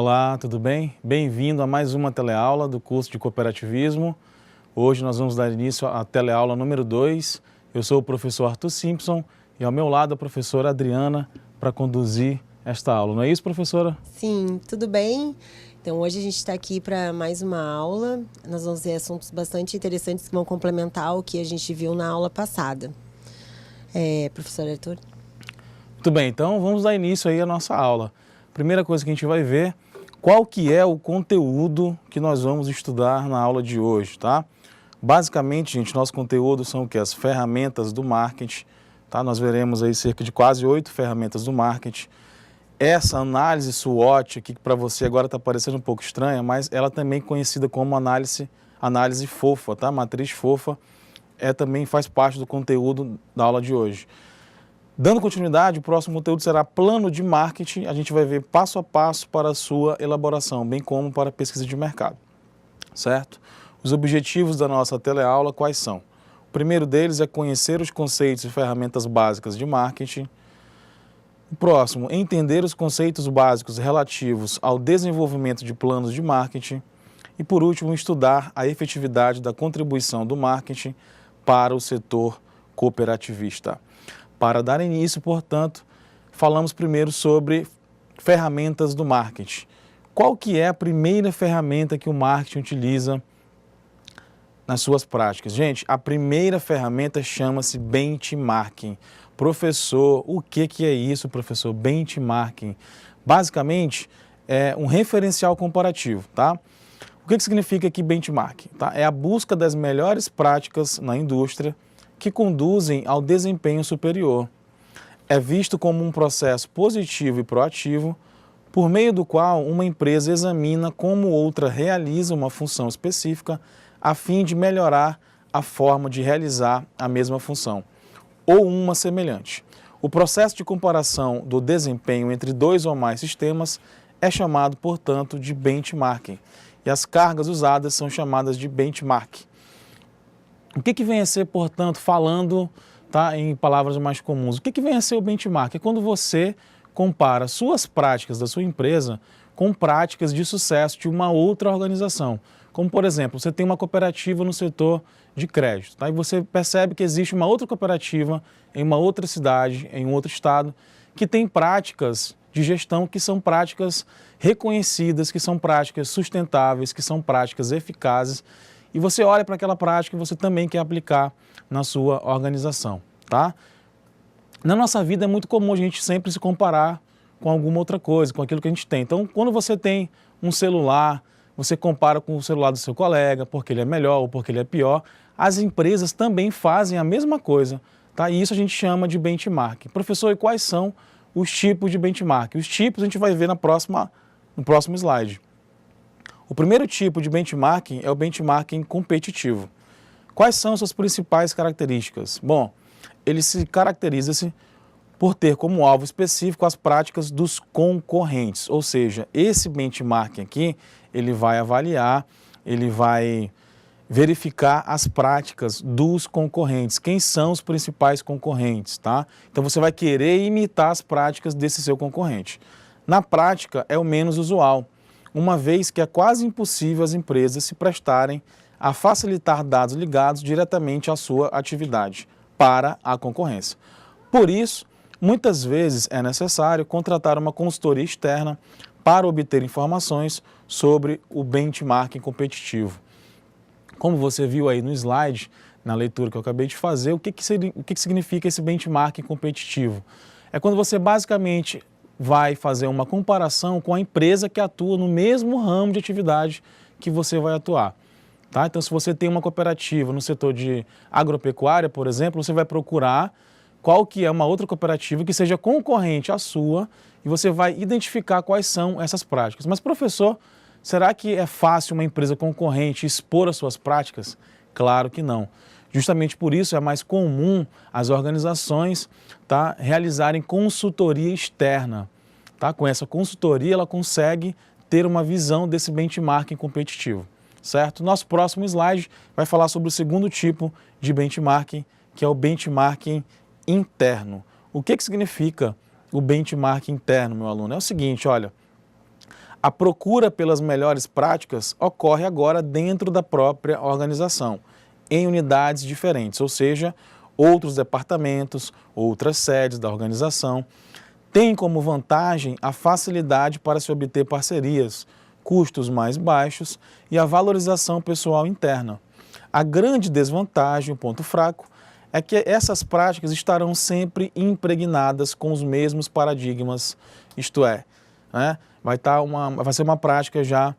Olá, tudo bem? Bem-vindo a mais uma teleaula do curso de Cooperativismo. Hoje nós vamos dar início à teleaula número 2. Eu sou o professor Arthur Simpson e ao meu lado a professora Adriana para conduzir esta aula. Não é isso, professora? Sim, tudo bem? Então hoje a gente está aqui para mais uma aula. Nós vamos ver assuntos bastante interessantes que vão complementar o que a gente viu na aula passada. Professor Arthur? Muito bem, então vamos dar início aí à nossa aula. Primeira coisa que a gente vai ver, qual que é o conteúdo que nós vamos estudar na aula de hoje, tá? Basicamente, gente, nosso conteúdo são o que? As ferramentas do marketing, tá? Nós veremos aí cerca de quase 8 ferramentas do marketing. Essa análise SWOT aqui, que para você agora está parecendo um pouco estranha, mas ela também é conhecida como análise fofa, tá? Matriz fofa, também faz parte do conteúdo da aula de hoje. Dando continuidade, o próximo conteúdo será plano de marketing. A gente vai ver passo a passo para a sua elaboração, bem como para a pesquisa de mercado, certo? Os objetivos da nossa teleaula quais são? O primeiro deles é conhecer os conceitos e ferramentas básicas de marketing. O próximo, entender os conceitos básicos relativos ao desenvolvimento de planos de marketing. E por último, estudar a efetividade da contribuição do marketing para o setor cooperativista. Para dar início, portanto, falamos primeiro sobre ferramentas do marketing. Qual que é a primeira ferramenta que o marketing utiliza nas suas práticas? Gente, a primeira ferramenta chama-se benchmarking. Professor, o que é isso, professor? Benchmarking. Basicamente, é um referencial comparativo, tá? O que significa aqui benchmarking? Tá? É a busca das melhores práticas na indústria que conduzem ao desempenho superior. É visto como um processo positivo e proativo, por meio do qual uma empresa examina como outra realiza uma função específica a fim de melhorar a forma de realizar a mesma função, ou uma semelhante. O processo de comparação do desempenho entre dois ou mais sistemas é chamado, portanto, de benchmarking, e as cargas usadas são chamadas de benchmark. O que vem a ser, portanto, falando em palavras mais comuns, o que vem a ser o benchmark? É quando você compara suas práticas da sua empresa com práticas de sucesso de uma outra organização. Como, por exemplo, você tem uma cooperativa no setor de crédito, tá? E você percebe que existe uma outra cooperativa em uma outra cidade, em um outro estado, que tem práticas de gestão que são práticas reconhecidas, que são práticas sustentáveis, que são práticas eficazes. E você olha para aquela prática e você também quer aplicar na sua organização, tá? Na nossa vida é muito comum a gente sempre se comparar com alguma outra coisa, com aquilo que a gente tem. Então, quando você tem um celular, você compara com o celular do seu colega, porque ele é melhor ou porque ele é pior. As empresas também fazem a mesma coisa, tá? E isso a gente chama de benchmark. Professor, e quais são os tipos de benchmark? Os tipos a gente vai ver no próximo slide. O primeiro tipo de benchmarking é o benchmarking competitivo. Quais são suas principais características? Bom, ele se caracteriza-se por ter como alvo específico as práticas dos concorrentes, ou seja, esse benchmarking aqui, ele vai avaliar, ele vai verificar as práticas dos concorrentes, quem são os principais concorrentes, tá? Então você vai querer imitar as práticas desse seu concorrente. Na prática, é o menos usual, uma vez que é quase impossível as empresas se prestarem a facilitar dados ligados diretamente à sua atividade para a concorrência. Por isso, muitas vezes é necessário contratar uma consultoria externa para obter informações sobre o benchmarking competitivo. Como você viu aí no slide, na leitura que eu acabei de fazer, o que significa esse benchmarking competitivo? É quando você basicamente vai fazer uma comparação com a empresa que atua no mesmo ramo de atividade que você vai atuar. Tá? Então, se você tem uma cooperativa no setor de agropecuária, por exemplo, você vai procurar qual que é uma outra cooperativa que seja concorrente à sua e você vai identificar quais são essas práticas. Mas, professor, será que é fácil uma empresa concorrente expor as suas práticas? Claro que não. Justamente por isso é mais comum as organizações realizarem consultoria externa. Tá? Com essa consultoria, ela consegue ter uma visão desse benchmarking competitivo. Certo? Nosso próximo slide vai falar sobre o segundo tipo de benchmarking, que é o benchmarking interno. O que significa o benchmarking interno, meu aluno? É o seguinte, olha, A procura pelas melhores práticas ocorre agora dentro da própria organização, em unidades diferentes, ou seja, outros departamentos, outras sedes da organização, têm como vantagem a facilidade para se obter parcerias, custos mais baixos e a valorização pessoal interna. A grande desvantagem, o ponto fraco, é que essas práticas estarão sempre impregnadas com os mesmos paradigmas, isto é, vai ser uma prática já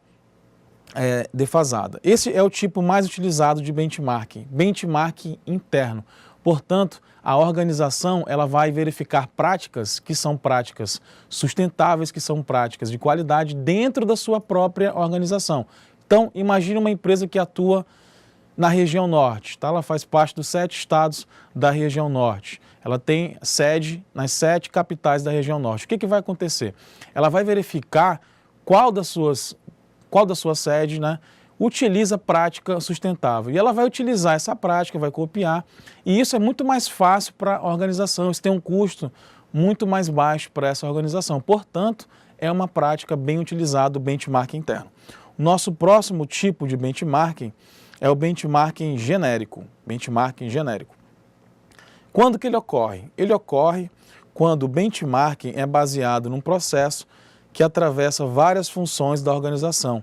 defasada. Esse é o tipo mais utilizado de benchmarking interno. Portanto, a organização ela vai verificar práticas que são práticas sustentáveis, que são práticas de qualidade dentro da sua própria organização. Então, imagine uma empresa que atua na região norte, tá? Ela faz parte dos 7 estados da região norte. Ela tem sede nas 7 capitais da região norte. O que vai acontecer? Ela vai verificar qual da sua sede, utiliza prática sustentável. E ela vai utilizar essa prática, vai copiar, e isso é muito mais fácil para a organização, isso tem um custo muito mais baixo para essa organização. Portanto, é uma prática bem utilizada, o benchmarking interno. Nosso próximo tipo de benchmarking é o benchmarking genérico. Quando que ele ocorre? Ele ocorre quando o benchmarking é baseado num processo que atravessa várias funções da organização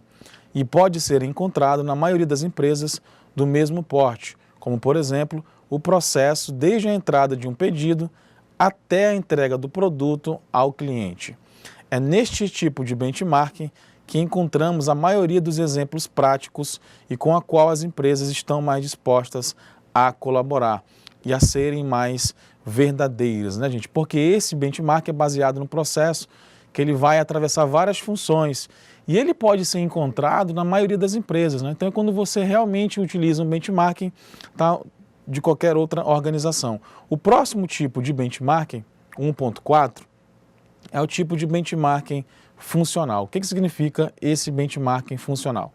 e pode ser encontrado na maioria das empresas do mesmo porte, como, por exemplo, o processo desde a entrada de um pedido até a entrega do produto ao cliente. É neste tipo de benchmarking que encontramos a maioria dos exemplos práticos e com a qual as empresas estão mais dispostas a colaborar e a serem mais verdadeiras, gente? Porque esse benchmark é baseado no processo que ele vai atravessar várias funções e ele pode ser encontrado na maioria das empresas, Então, é quando você realmente utiliza um benchmarking de qualquer outra organização. O próximo tipo de benchmarking, 1.4, é o tipo de benchmarking funcional. O que significa esse benchmarking funcional?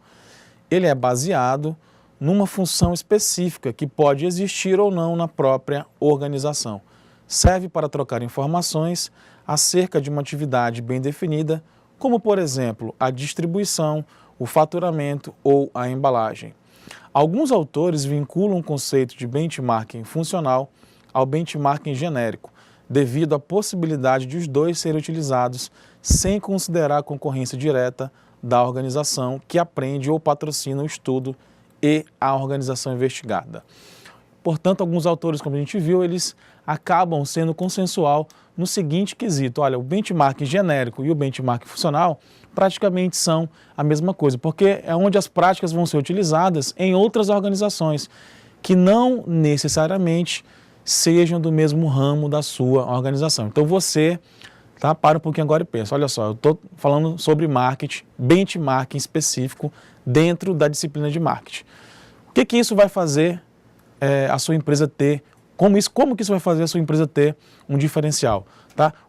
Ele é baseado numa função específica que pode existir ou não na própria organização. Serve para trocar informações acerca de uma atividade bem definida, como, por exemplo, a distribuição, o faturamento ou a embalagem. Alguns autores vinculam o conceito de benchmarking funcional ao benchmarking genérico, devido à possibilidade de os dois serem utilizados sem considerar a concorrência direta da organização que aprende ou patrocina o estudo e a organização investigada. Portanto, alguns autores, como a gente viu, eles acabam sendo consensual no seguinte quesito: olha, o benchmarking genérico e o benchmarking funcional praticamente são a mesma coisa, porque é onde as práticas vão ser utilizadas em outras organizações que não necessariamente sejam do mesmo ramo da sua organização. Então você para um pouquinho agora e pensa, olha só, eu estou falando sobre marketing, benchmarking específico dentro da disciplina de marketing. O que isso vai fazer a sua empresa ter, como que isso vai fazer a sua empresa ter um diferencial?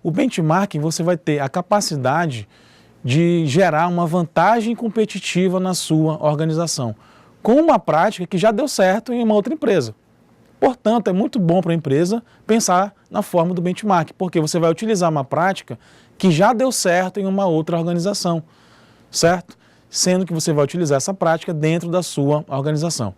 O benchmarking, você vai ter a capacidade de gerar uma vantagem competitiva na sua organização, com uma prática que já deu certo em uma outra empresa. Portanto, é muito bom para a empresa pensar na forma do benchmark, porque você vai utilizar uma prática que já deu certo em uma outra organização, certo? Sendo que você vai utilizar essa prática dentro da sua organização.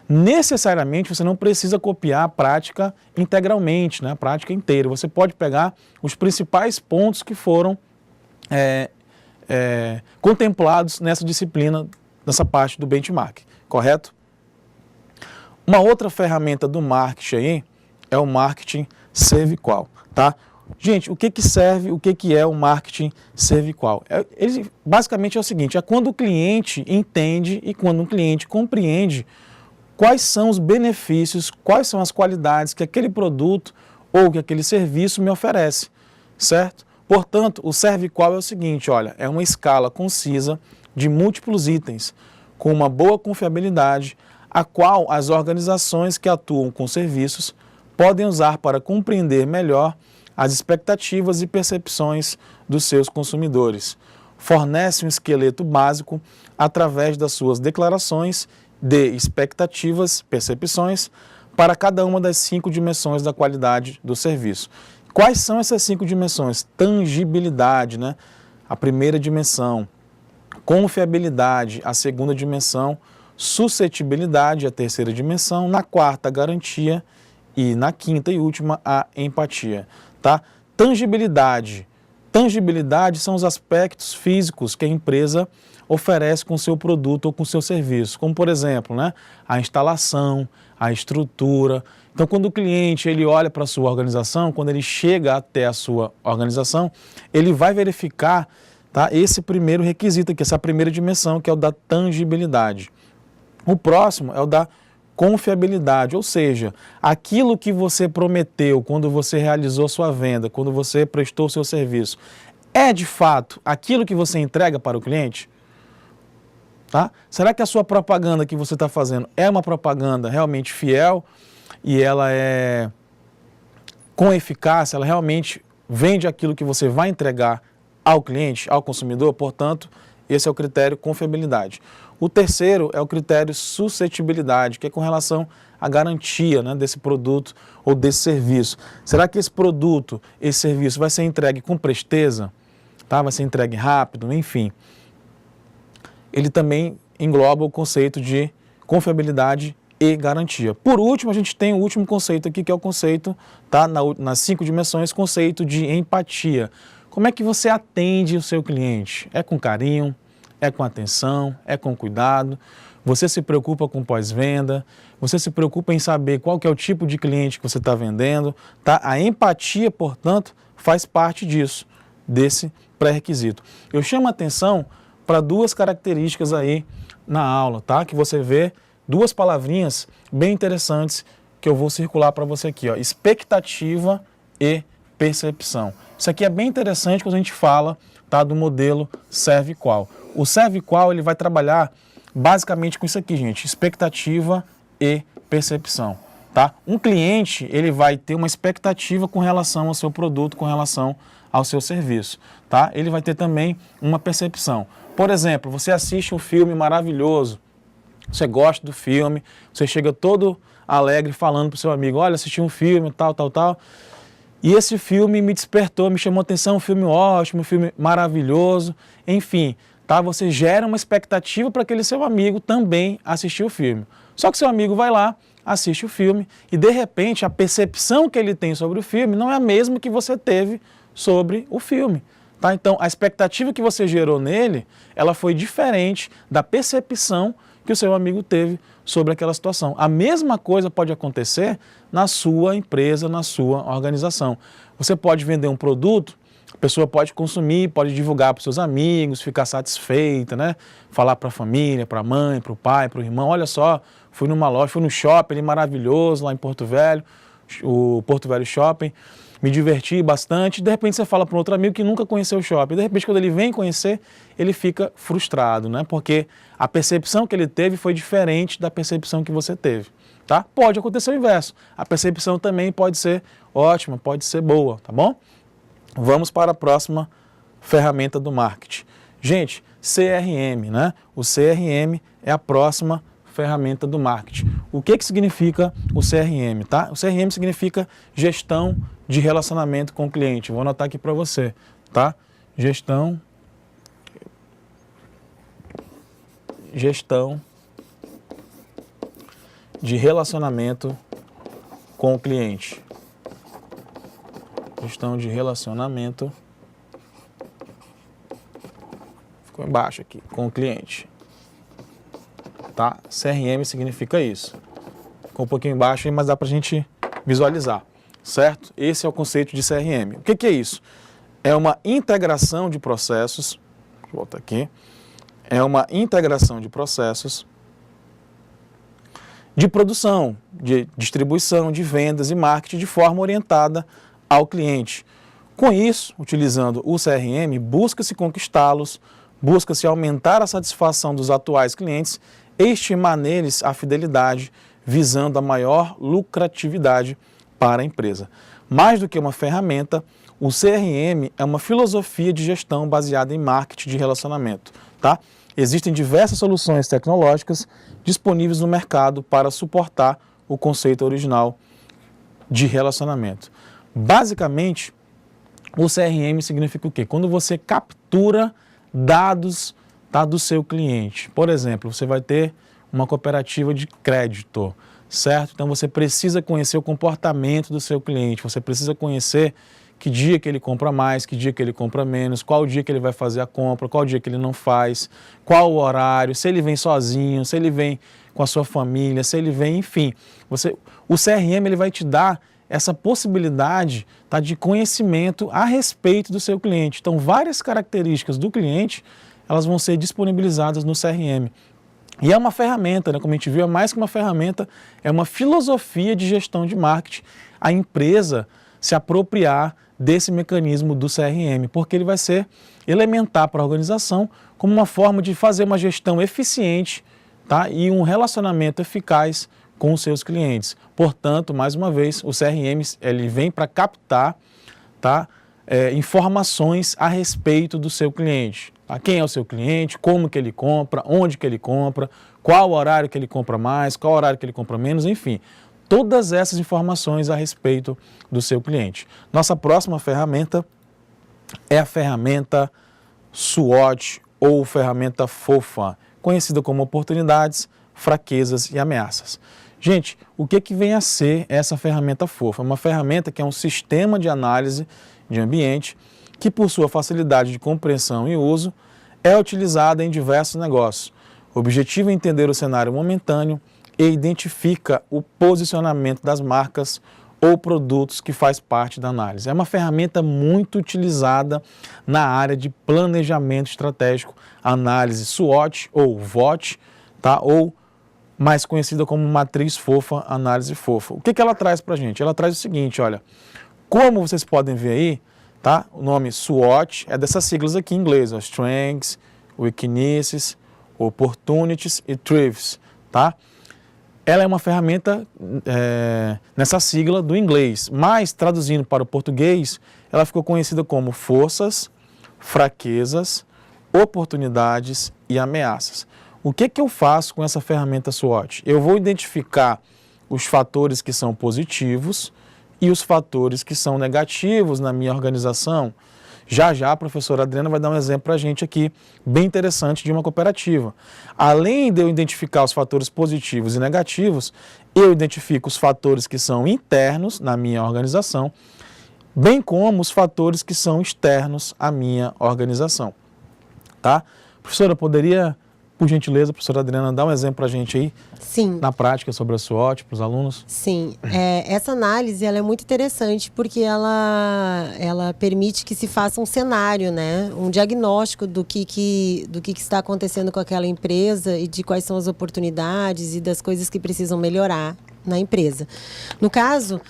Necessariamente, você não precisa copiar a prática integralmente, a prática inteira. Você pode pegar os principais pontos que foram contemplados nessa disciplina, nessa parte do benchmark, correto? Uma outra ferramenta do marketing aí é o marketing cervical, Gente, o que serve, o que é o marketing cervical? Ele basicamente é o seguinte, é quando o cliente entende e quando o cliente compreende quais são os benefícios, quais são as qualidades que aquele produto ou que aquele serviço me oferece, certo? Portanto, o cervical é o seguinte, olha, é uma escala concisa de múltiplos itens, com uma boa confiabilidade, a qual as organizações que atuam com serviços podem usar para compreender melhor as expectativas e percepções dos seus consumidores. Fornece um esqueleto básico através das suas declarações de expectativas, percepções, para cada uma das 5 dimensões da qualidade do serviço. Quais são essas 5 dimensões? Tangibilidade, a primeira dimensão. Confiabilidade, a segunda dimensão. Suscetibilidade, a terceira dimensão. Na quarta, a garantia. E na quinta e última, a empatia. Tá? Tangibilidade. Tangibilidade são os aspectos físicos que a empresa oferece com o seu produto ou com o seu serviço, como por exemplo, né, a instalação, a estrutura. Então, quando o cliente ele olha para a sua organização, quando ele chega até a sua organização, ele vai verificar, tá, esse primeiro requisito aqui, essa primeira dimensão, que é o da tangibilidade. O próximo é o da confiabilidade, ou seja, aquilo que você prometeu quando você realizou sua venda, quando você prestou o seu serviço, é de fato aquilo que você entrega para o cliente? Tá? Será que a sua propaganda que você está fazendo é uma propaganda realmente fiel e ela é com eficácia, ela realmente vende aquilo que você vai entregar ao cliente, ao consumidor? Portanto, esse é o critério confiabilidade. O terceiro é o critério suscetibilidade, que é com relação à garantia, né, desse produto ou desse serviço. Será que esse produto, esse serviço vai ser entregue com presteza? Tá? Vai ser entregue rápido? Enfim. Ele também engloba o conceito de confiabilidade e garantia. Por último, a gente tem o último conceito aqui, que é o conceito, tá, nas 5 dimensões, conceito de empatia. Como é que você atende o seu cliente? É com carinho? É com atenção? É com cuidado? Você se preocupa com pós-venda? Você se preocupa em saber qual que é o tipo de cliente que você está vendendo? Tá? A empatia, portanto, faz parte disso, desse pré-requisito. Eu chamo a atenção para 2 características aí na aula, tá? Que você vê 2 palavrinhas bem interessantes que eu vou circular para você aqui, ó. Expectativa e percepção. Isso aqui é bem interessante quando a gente fala, tá, do modelo Serve Qual. O Serve Qual, ele vai trabalhar basicamente com isso aqui, gente, expectativa e percepção, tá? Um cliente, ele vai ter uma expectativa com relação ao seu produto, com relação ao seu serviço, tá? Ele vai ter também uma percepção. Por exemplo, você assiste um filme maravilhoso, você gosta do filme, você chega todo alegre falando para o seu amigo, olha, assisti um filme, tal, e esse filme me despertou, me chamou a atenção, um filme ótimo, um filme maravilhoso, enfim, tá? Você gera uma expectativa para aquele seu amigo também assistir o filme. Só que seu amigo vai lá, assiste o filme e de repente a percepção que ele tem sobre o filme não é a mesma que você teve sobre o filme. Tá? Então, a expectativa que você gerou nele, ela foi diferente da percepção que o seu amigo teve sobre aquela situação. A mesma coisa pode acontecer na sua empresa, na sua organização. Você pode vender um produto, a pessoa pode consumir, pode divulgar para os seus amigos, ficar satisfeita, né? Falar para a família, para a mãe, para o pai, para o irmão, olha só, fui numa loja, fui no shopping maravilhoso lá em Porto Velho, o Porto Velho Shopping, me diverti bastante, de repente você fala para um outro amigo que nunca conheceu o shopping, de repente quando ele vem conhecer, ele fica frustrado, né? Porque a percepção que ele teve foi diferente da percepção que você teve, tá? Pode acontecer o inverso, a percepção também pode ser ótima, pode ser boa, tá bom? Vamos para a próxima ferramenta do marketing. Gente, CRM, né? O CRM é a próxima ferramenta do marketing. O que significa o CRM, tá? O CRM significa gestão de relacionamento com o cliente. Vou anotar aqui para você, tá? Gestão de relacionamento com o cliente. Gestão de relacionamento, ficou embaixo aqui, com o cliente. Tá? CRM significa isso. Ficou um pouquinho embaixo, mas dá para a gente visualizar, certo? Esse é o conceito de CRM. O que é isso? É uma integração de processos, volta aqui, é uma integração de processos de produção, de distribuição, de vendas e marketing de forma orientada ao cliente. Com isso, utilizando o CRM, busca-se conquistá-los, busca-se aumentar a satisfação dos atuais clientes e estimar neles a fidelidade, visando a maior lucratividade para a empresa. Mais do que uma ferramenta, o CRM é uma filosofia de gestão baseada em marketing de relacionamento, tá? Existem diversas soluções tecnológicas disponíveis no mercado para suportar o conceito original de relacionamento. Basicamente, o CRM significa o quê? Quando você captura dados, tá, do seu cliente. Por exemplo, você vai ter uma cooperativa de crédito, certo? Então você precisa conhecer o comportamento do seu cliente, você precisa conhecer que dia que ele compra mais, que dia que ele compra menos, qual dia que ele vai fazer a compra, qual dia que ele não faz, qual o horário, se ele vem sozinho, se ele vem com a sua família, se ele vem, enfim. O CRM ele vai te dar essa possibilidade, tá, de conhecimento a respeito do seu cliente. Então, várias características do cliente, elas vão ser disponibilizadas no CRM. E é uma ferramenta, né? Como a gente viu, é mais que uma ferramenta, é uma filosofia de gestão de marketing. A empresa se apropriar desse mecanismo do CRM, porque ele vai ser elementar para a organização como uma forma de fazer uma gestão eficiente, tá, e um relacionamento eficaz com os seus clientes. Portanto, mais uma vez, o CRM ele vem para captar, tá, informações a respeito do seu cliente. Tá? Quem é o seu cliente, como que ele compra, onde que ele compra, qual horário que ele compra mais, qual horário que ele compra menos, enfim. Todas essas informações a respeito do seu cliente. Nossa próxima ferramenta é a ferramenta SWOT ou ferramenta FOFA, conhecida como oportunidades, fraquezas e ameaças. Gente, o que vem a ser essa ferramenta FOFA? É uma ferramenta que é um sistema de análise de ambiente que, por sua facilidade de compreensão e uso, é utilizada em diversos negócios. O objetivo é entender o cenário momentâneo e identifica o posicionamento das marcas ou produtos que faz parte da análise. É uma ferramenta muito utilizada na área de planejamento estratégico, análise SWOT ou VOT, tá? Ou mais conhecida como matriz FOFA, análise FOFA. O que ela traz para a gente? Ela traz o seguinte, olha, como vocês podem ver aí, tá? O nome SWOT é dessas siglas aqui em inglês, ó, Strengths, Weaknesses, Opportunities e Threats, tá? Ela é uma ferramenta nessa sigla do inglês, mas traduzindo para o português, ela ficou conhecida como forças, fraquezas, oportunidades e ameaças. O que eu faço com essa ferramenta SWOT? Eu vou identificar os fatores que são positivos e os fatores que são negativos na minha organização. Já já a professora Adriana vai dar um exemplo para a gente aqui, bem interessante, de uma cooperativa. Além de eu identificar os fatores positivos e negativos, eu identifico os fatores que são internos na minha organização, bem como os fatores que são externos à minha organização. Tá? Professora, poderia, por gentileza, professora Adriana, dar um exemplo para a gente aí? Sim. Na prática sobre a SWOT para os alunos? Sim, essa análise ela é muito interessante porque ela permite que se faça um cenário, né? Um diagnóstico do que está acontecendo com aquela empresa e de quais são as oportunidades e das coisas que precisam melhorar na empresa. No caso,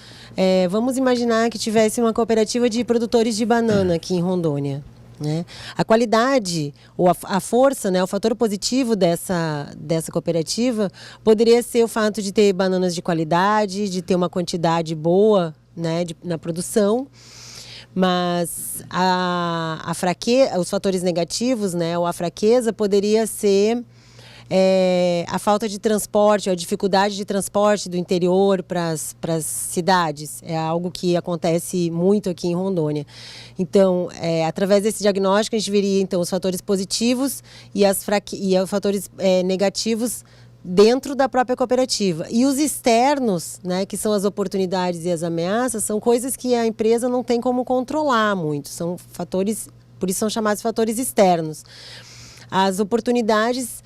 vamos imaginar que tivesse uma cooperativa de produtores de banana aqui em Rondônia. Né? A qualidade ou a força, né, o fator positivo dessa cooperativa poderia ser o fato de ter bananas de qualidade, de ter uma quantidade boa, né, na produção, mas os fatores negativos, né, ou a fraqueza poderia ser a falta de transporte, a dificuldade de transporte do interior para as cidades. É algo que acontece muito aqui em Rondônia. Então, através desse diagnóstico, a gente veria então, os fatores positivos e os fatores negativos dentro da própria cooperativa. E os externos, né, que são as oportunidades e as ameaças, são coisas que a empresa não tem como controlar muito. São fatores, por isso são chamados fatores externos. As oportunidades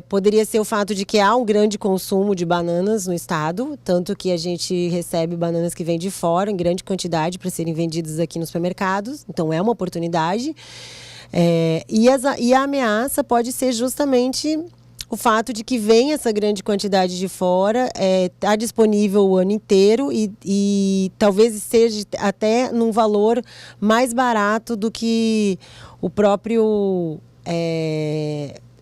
poderia ser o fato de que há um grande consumo de bananas no estado, tanto que a gente recebe bananas que vêm de fora em grande quantidade para serem vendidas aqui nos supermercados, então é uma oportunidade. E a ameaça pode ser justamente o fato de que vem essa grande quantidade de fora, está disponível o ano inteiro e talvez seja até num valor mais barato do que o próprio...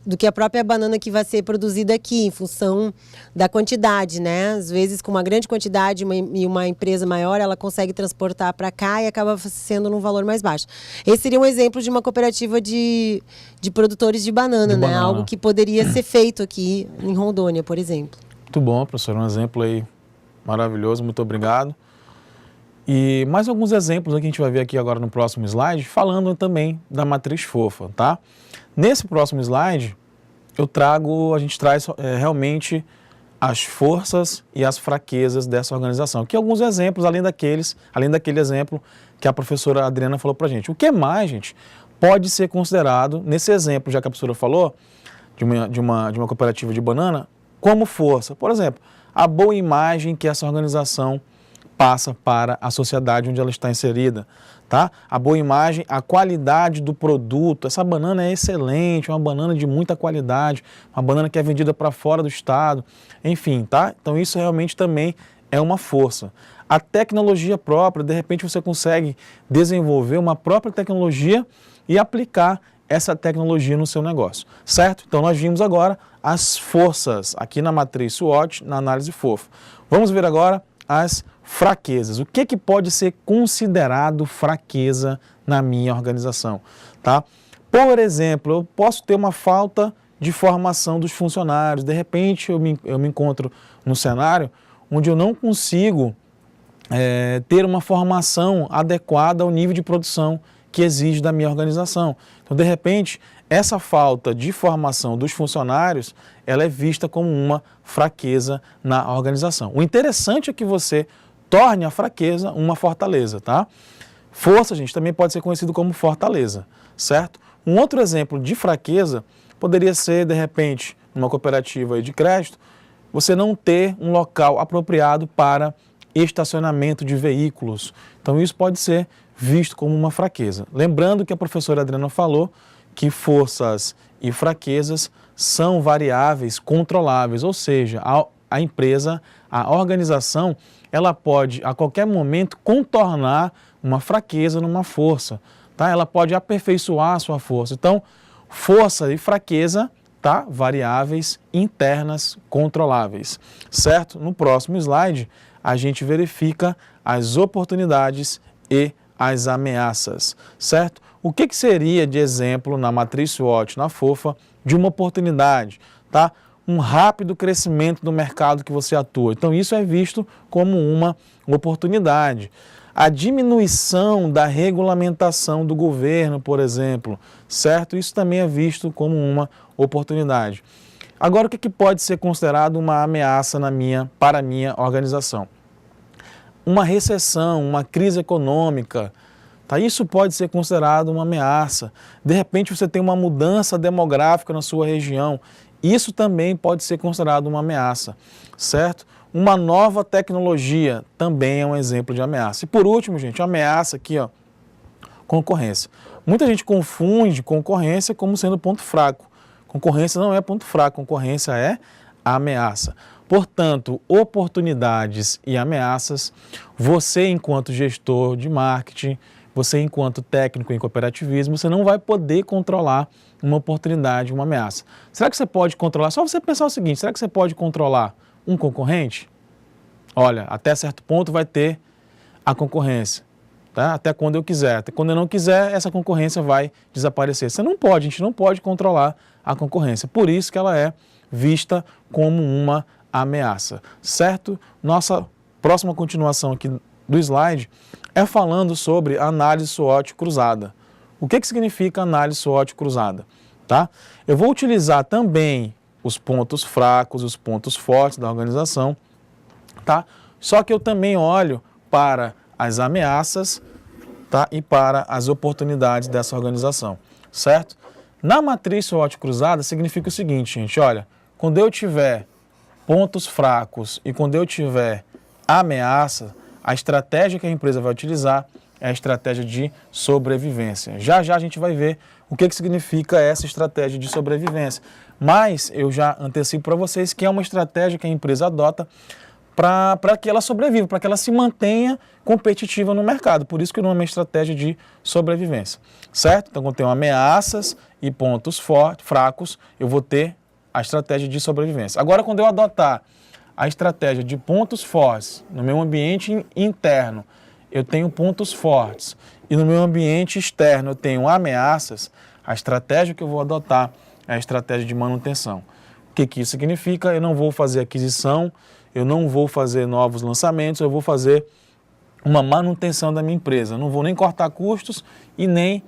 do que a própria banana que vai ser produzida aqui, em função da quantidade, né? Às vezes, com uma grande quantidade e uma empresa maior, ela consegue transportar para cá e acaba sendo num valor mais baixo. Esse seria um exemplo de uma cooperativa de produtores de banana, né? Algo que poderia ser feito aqui em Rondônia, por exemplo. Muito bom, professor. Um exemplo aí maravilhoso. Muito obrigado. E mais alguns exemplos que a gente vai ver aqui agora no próximo slide, falando também da matriz fofa, tá? Nesse próximo slide, a gente traz realmente as forças e as fraquezas dessa organização. Aqui alguns exemplos, além daquele exemplo que a professora Adriana falou pra gente. O que mais, gente, pode ser considerado, nesse exemplo, já que a professora falou, de uma cooperativa de banana, como força? Por exemplo, a boa imagem que essa organização passa para a sociedade onde ela está inserida, tá? A boa imagem, a qualidade do produto, essa banana é excelente, uma banana de muita qualidade, uma banana que é vendida para fora do estado, enfim, tá? Então isso realmente também é uma força. A tecnologia própria, de repente você consegue desenvolver uma própria tecnologia e aplicar essa tecnologia no seu negócio, certo? Então nós vimos agora as forças aqui na matriz SWOT, na análise fofa. Vamos ver agora as fraquezas. O que pode ser considerado fraqueza na minha organização, tá? Por exemplo, eu posso ter uma falta de formação dos funcionários. De repente, eu me encontro num cenário onde eu não consigo ter uma formação adequada ao nível de produção que exige da minha organização. Então, de repente, essa falta de formação dos funcionários, ela é vista como uma fraqueza na organização. O interessante é que você torne a fraqueza uma fortaleza, tá? Força, gente, também pode ser conhecido como fortaleza, certo? Um outro exemplo de fraqueza poderia ser, de repente, numa cooperativa de crédito, você não ter um local apropriado para estacionamento de veículos. Então, isso pode ser visto como uma fraqueza. Lembrando que a professora Adriana falou que forças e fraquezas são variáveis controláveis, ou seja, a empresa, a organização, ela pode a qualquer momento contornar uma fraqueza numa força, tá? Ela pode aperfeiçoar a sua força. Então, força e fraqueza, tá? Variáveis internas controláveis, certo? No próximo slide, a gente verifica as oportunidades e as ameaças, certo? O que seria de exemplo na matriz SWOT, na fofa, de uma oportunidade, tá? Um rápido crescimento do mercado que você atua. Então isso é visto como uma oportunidade. A diminuição da regulamentação do governo, por exemplo, certo? Isso também é visto como uma oportunidade. Agora, o que pode ser considerado uma ameaça para a minha organização? Uma recessão, uma crise econômica, tá? Isso pode ser considerado uma ameaça. De repente você tem uma mudança demográfica na sua região, isso também pode ser considerado uma ameaça, certo? Uma nova tecnologia também é um exemplo de ameaça. E por último, gente, uma ameaça aqui, ó, concorrência. Muita gente confunde concorrência como sendo ponto fraco. Concorrência não é ponto fraco, concorrência é ameaça. Portanto, oportunidades e ameaças, você enquanto gestor de marketing, você enquanto técnico em cooperativismo, você não vai poder controlar uma oportunidade, uma ameaça. Será que você pode controlar? Só você pensar o seguinte, será que você pode controlar um concorrente? Olha, até certo ponto vai ter a concorrência, tá? Até quando eu quiser. Até quando eu não quiser, essa concorrência vai desaparecer. Você não pode, a gente não pode controlar a concorrência. Por isso que ela é vista como uma ameaça, certo? Nossa próxima continuação aqui do slide é falando sobre análise SWOT cruzada. O que significa análise SWOT cruzada? Tá? Eu vou utilizar também os pontos fracos, os pontos fortes da organização, tá? Só que eu também olho para as ameaças, tá? E para as oportunidades dessa organização, certo? Na matriz SWOT cruzada significa o seguinte, gente, olha, quando eu tiver pontos fracos e quando eu tiver ameaça, a estratégia que a empresa vai utilizar é a estratégia de sobrevivência. Já já a gente vai ver o que significa essa estratégia de sobrevivência. Mas eu já antecipo para vocês que é uma estratégia que a empresa adota para que ela sobreviva, para que ela se mantenha competitiva no mercado. Por isso que o nome é estratégia de sobrevivência, certo? Então, quando eu tenho ameaças e pontos fracos, eu vou ter a estratégia de sobrevivência. Agora, quando eu adotar a estratégia de pontos fortes no meu ambiente interno, eu tenho pontos fortes, e no meu ambiente externo eu tenho ameaças, a estratégia que eu vou adotar é a estratégia de manutenção. O que isso significa? Eu não vou fazer aquisição, eu não vou fazer novos lançamentos, eu vou fazer uma manutenção da minha empresa. Não vou nem cortar custos e nem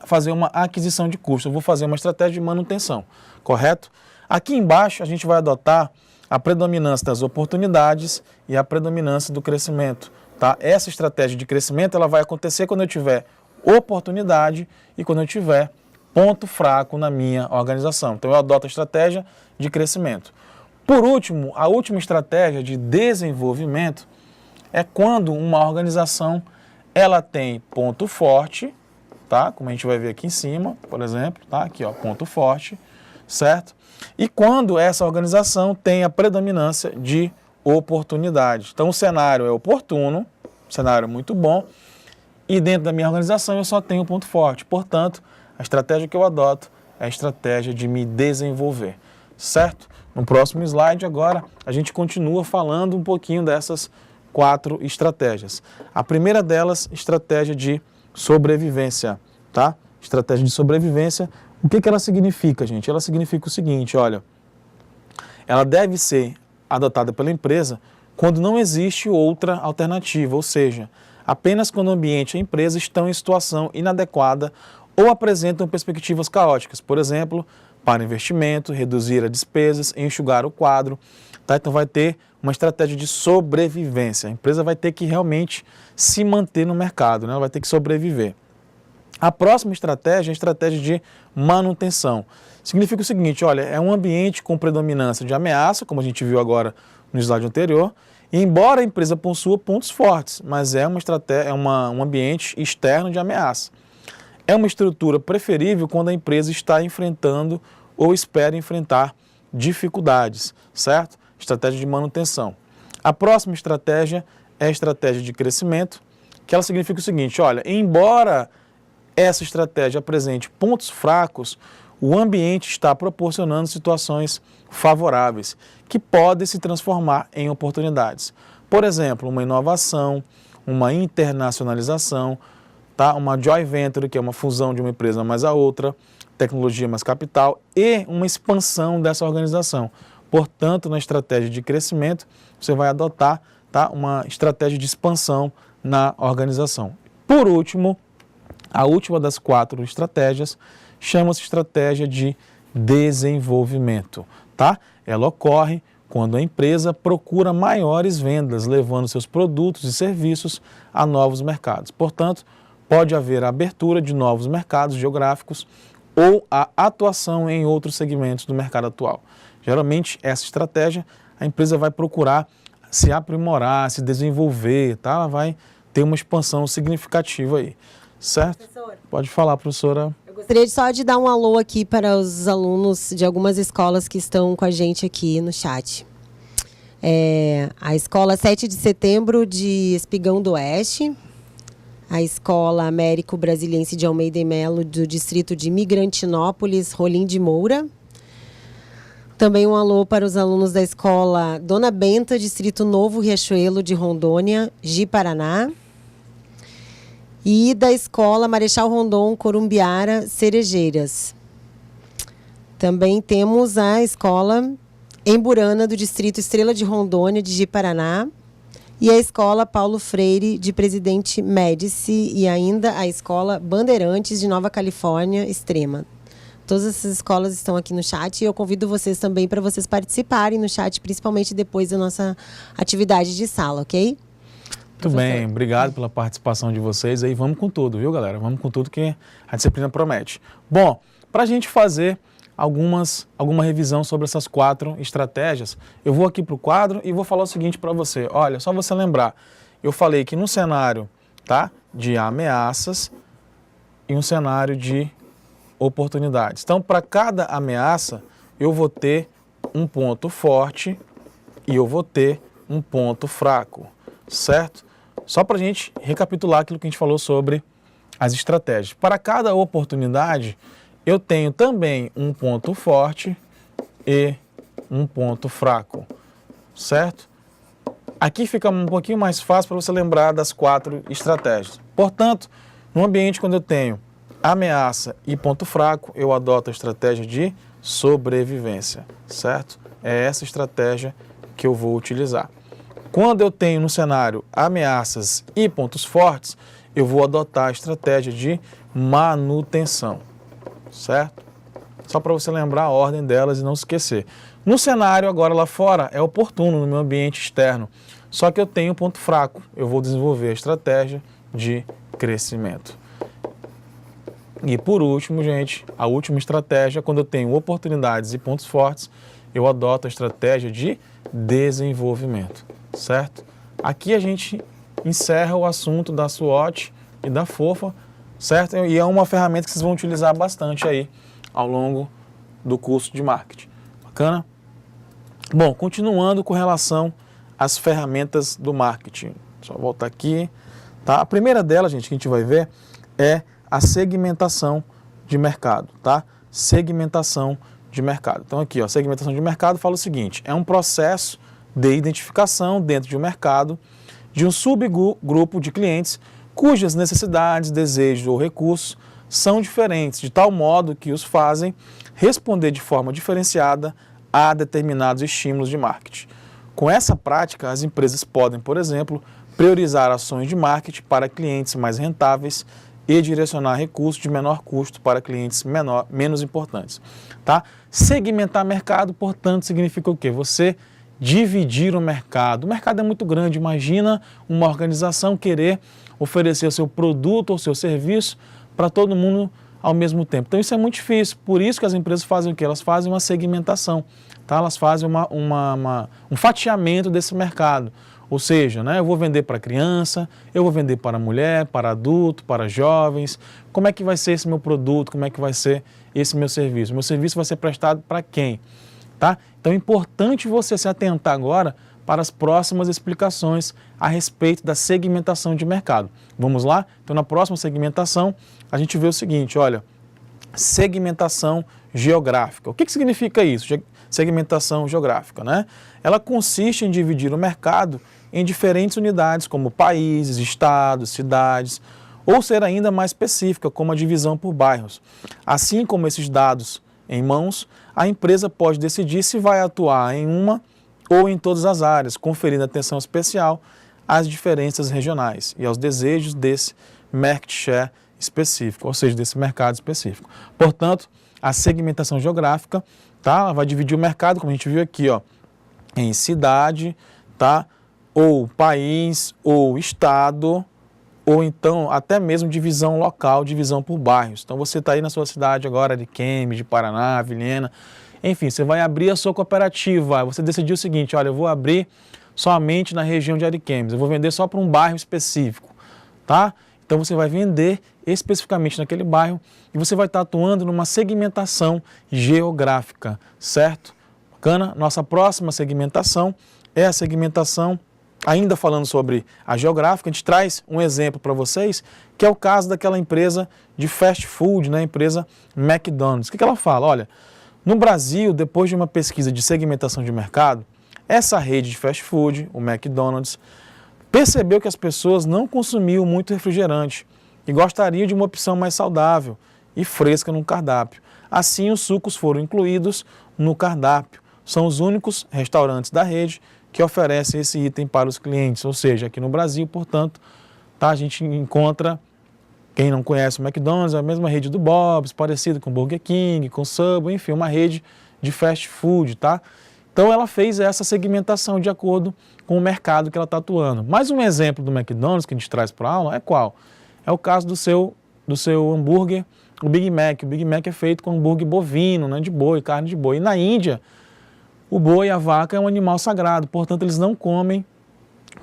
fazer uma aquisição de custos. Eu vou fazer uma estratégia de manutenção, correto? Aqui embaixo a gente vai adotar a predominância das oportunidades e a predominância do crescimento, tá? Essa estratégia de crescimento ela vai acontecer quando eu tiver oportunidade e quando eu tiver ponto fraco na minha organização. Então eu adoto a estratégia de crescimento. Por último, a última estratégia de desenvolvimento é quando uma organização ela tem ponto forte, tá? Como a gente vai ver aqui em cima, por exemplo, tá? Aqui, ó, ponto forte, certo? E quando essa organização tem a predominância de oportunidade. Então o cenário é oportuno, cenário muito bom, e dentro da minha organização eu só tenho um ponto forte. Portanto, a estratégia que eu adoto é a estratégia de me desenvolver, certo? No próximo slide agora a gente continua falando um pouquinho dessas 4 estratégias. A primeira delas, estratégia de sobrevivência, tá? Estratégia de sobrevivência, o que ela significa, gente? Ela significa o seguinte, olha, ela deve ser adotada pela empresa quando não existe outra alternativa, ou seja, apenas quando o ambiente e a empresa estão em situação inadequada ou apresentam perspectivas caóticas, por exemplo, para investimento, reduzir as despesas, enxugar o quadro, tá? Então vai ter uma estratégia de sobrevivência. A empresa vai ter que realmente se manter no mercado, né? Ela vai ter que sobreviver. A próxima estratégia é a estratégia de manutenção. Significa o seguinte, olha, é um ambiente com predominância de ameaça, como a gente viu agora no slide anterior, e embora a empresa possua pontos fortes, mas é uma estratégia, um ambiente externo de ameaça. É uma estrutura preferível quando a empresa está enfrentando ou espera enfrentar dificuldades, certo? Estratégia de manutenção. A próxima estratégia é a estratégia de crescimento, que ela significa o seguinte, olha, embora essa estratégia apresente pontos fracos, o ambiente está proporcionando situações favoráveis, que podem se transformar em oportunidades. Por exemplo, uma inovação, uma internacionalização, tá? Uma joint venture, que é uma fusão de uma empresa mais a outra, tecnologia mais capital e uma expansão dessa organização. Portanto, na estratégia de crescimento, você vai adotar, tá? Uma estratégia de expansão na organização. Por último, a última das 4 estratégias chama-se estratégia de desenvolvimento, tá? Ela ocorre quando a empresa procura maiores vendas, levando seus produtos e serviços a novos mercados. Portanto, pode haver a abertura de novos mercados geográficos ou a atuação em outros segmentos do mercado atual. Geralmente, essa estratégia, a empresa vai procurar se aprimorar, se desenvolver, tá? Ela vai ter uma expansão significativa aí, certo? Professor, pode falar, professora. Eu gostaria só de dar um alô aqui para os alunos de algumas escolas que estão com a gente aqui no chat. A Escola 7 de Setembro de Espigão do Oeste, a Escola Américo Brasiliense de Almeida e Melo do Distrito de Migrantinópolis, Rolim de Moura. Também um alô para os alunos da Escola Dona Benta, Distrito Novo Riachuelo de Rondônia, Ji-Paraná. E da Escola Marechal Rondon, Corumbiara, Cerejeiras. Também temos a Escola Emburana, do Distrito Estrela de Rondônia, de Ji-Paraná. E a Escola Paulo Freire, de Presidente Médici. E ainda a Escola Bandeirantes, de Nova Califórnia, Extrema. Todas essas escolas estão aqui no chat e eu convido vocês também para vocês participarem no chat, principalmente depois da nossa atividade de sala, ok? Muito bem, obrigado pela participação de vocês aí. Vamos com tudo, viu, galera? Vamos com tudo que a disciplina promete. Bom, para a gente fazer alguma revisão sobre essas 4 estratégias, eu vou aqui para o quadro e vou falar o seguinte para você. Olha, só você lembrar, eu falei que no cenário, tá, de ameaças e um cenário de oportunidades. Então, para cada ameaça, eu vou ter um ponto forte e eu vou ter um ponto fraco, certo? Só para a gente recapitular aquilo que a gente falou sobre as estratégias. Para cada oportunidade, eu tenho também um ponto forte e um ponto fraco, certo? Aqui fica um pouquinho mais fácil para você lembrar das 4 estratégias. Portanto, no ambiente quando eu tenho ameaça e ponto fraco, eu adoto a estratégia de sobrevivência, certo? É essa estratégia que eu vou utilizar. Quando eu tenho no cenário ameaças e pontos fortes, eu vou adotar a estratégia de manutenção, certo? Só para você lembrar a ordem delas e não se esquecer. No cenário agora lá fora é oportuno no meu ambiente externo, só que eu tenho um ponto fraco, eu vou desenvolver a estratégia de crescimento. E por último, gente, a última estratégia, quando eu tenho oportunidades e pontos fortes, eu adoto a estratégia de desenvolvimento, certo? Aqui a gente encerra o assunto da SWOT e da FOFA, certo? E é uma ferramenta que vocês vão utilizar bastante aí ao longo do curso de marketing. Bacana? Bom, continuando com relação às ferramentas do marketing. Só voltar aqui, tá? A primeira delas, gente, que a gente vai ver é a segmentação de mercado, tá? Segmentação de mercado. Então aqui, ó, segmentação de mercado fala o seguinte, é um processo de identificação dentro de um mercado de um subgrupo de clientes cujas necessidades, desejos ou recursos são diferentes, de tal modo que os fazem responder de forma diferenciada a determinados estímulos de marketing. Com essa prática, as empresas podem, por exemplo, priorizar ações de marketing para clientes mais rentáveis e direcionar recursos de menor custo para clientes menos importantes. Tá? Segmentar mercado, portanto, significa o quê? Você dividir o mercado. O mercado é muito grande, imagina uma organização querer oferecer o seu produto ou seu serviço para todo mundo ao mesmo tempo. Então isso é muito difícil, por isso que as empresas fazem o quê? Elas fazem uma segmentação, tá? Elas fazem um fatiamento desse mercado. Ou seja, né, eu vou vender para criança, eu vou vender para mulher, para adulto, para jovens. Como é que vai ser esse meu produto? Como é que vai ser esse meu serviço? Meu serviço vai ser prestado para quem? Tá? Então é importante você se atentar agora para as próximas explicações a respeito da segmentação de mercado. Vamos lá? Então na próxima segmentação a gente vê o seguinte, olha, segmentação geográfica. O que significa isso? Segmentação geográfica, né? Ela consiste em dividir o mercado em diferentes unidades, como países, estados, cidades, ou ser ainda mais específica, como a divisão por bairros. Assim como esses dados em mãos, a empresa pode decidir se vai atuar em uma ou em todas as áreas, conferindo atenção especial às diferenças regionais e aos desejos desse market share específico, ou seja, desse mercado específico. Portanto, a segmentação geográfica, tá? Ela vai dividir o mercado, como a gente viu aqui, ó, em cidade, tá? Ou país, ou estado, ou então até mesmo divisão local, divisão por bairros. Então você está aí na sua cidade agora, Ariquemes, de Paraná, Vilhena, enfim, você vai abrir a sua cooperativa, você decidiu o seguinte, olha, eu vou abrir somente na região de Ariquemes, eu vou vender só para um bairro específico, tá? Então você vai vender especificamente naquele bairro e você vai estar atuando numa segmentação geográfica, certo? Bacana? Nossa próxima segmentação é a segmentação, ainda falando sobre a geográfica, a gente traz um exemplo para vocês, que é o caso daquela empresa de fast food, né? A empresa McDonald's. O que ela fala? Olha, no Brasil, depois de uma pesquisa de segmentação de mercado, essa rede de fast food, o McDonald's, percebeu que as pessoas não consumiam muito refrigerante e gostariam de uma opção mais saudável e fresca no cardápio. Assim, os sucos foram incluídos no cardápio. São os únicos restaurantes da rede que oferecem esse item para os clientes. Ou seja, aqui no Brasil, portanto, tá, a gente encontra, quem não conhece o McDonald's, é a mesma rede do Bob's, parecido com Burger King, com Subway, enfim, uma rede de fast food, tá? Então ela fez essa segmentação de acordo com o mercado que ela está atuando. Mais um exemplo do McDonald's que a gente traz para a aula é qual? É o caso do seu hambúrguer, o Big Mac. O Big Mac é feito com hambúrguer bovino, né, de boi, carne de boi. E na Índia, o boi, a vaca, é um animal sagrado, portanto eles não comem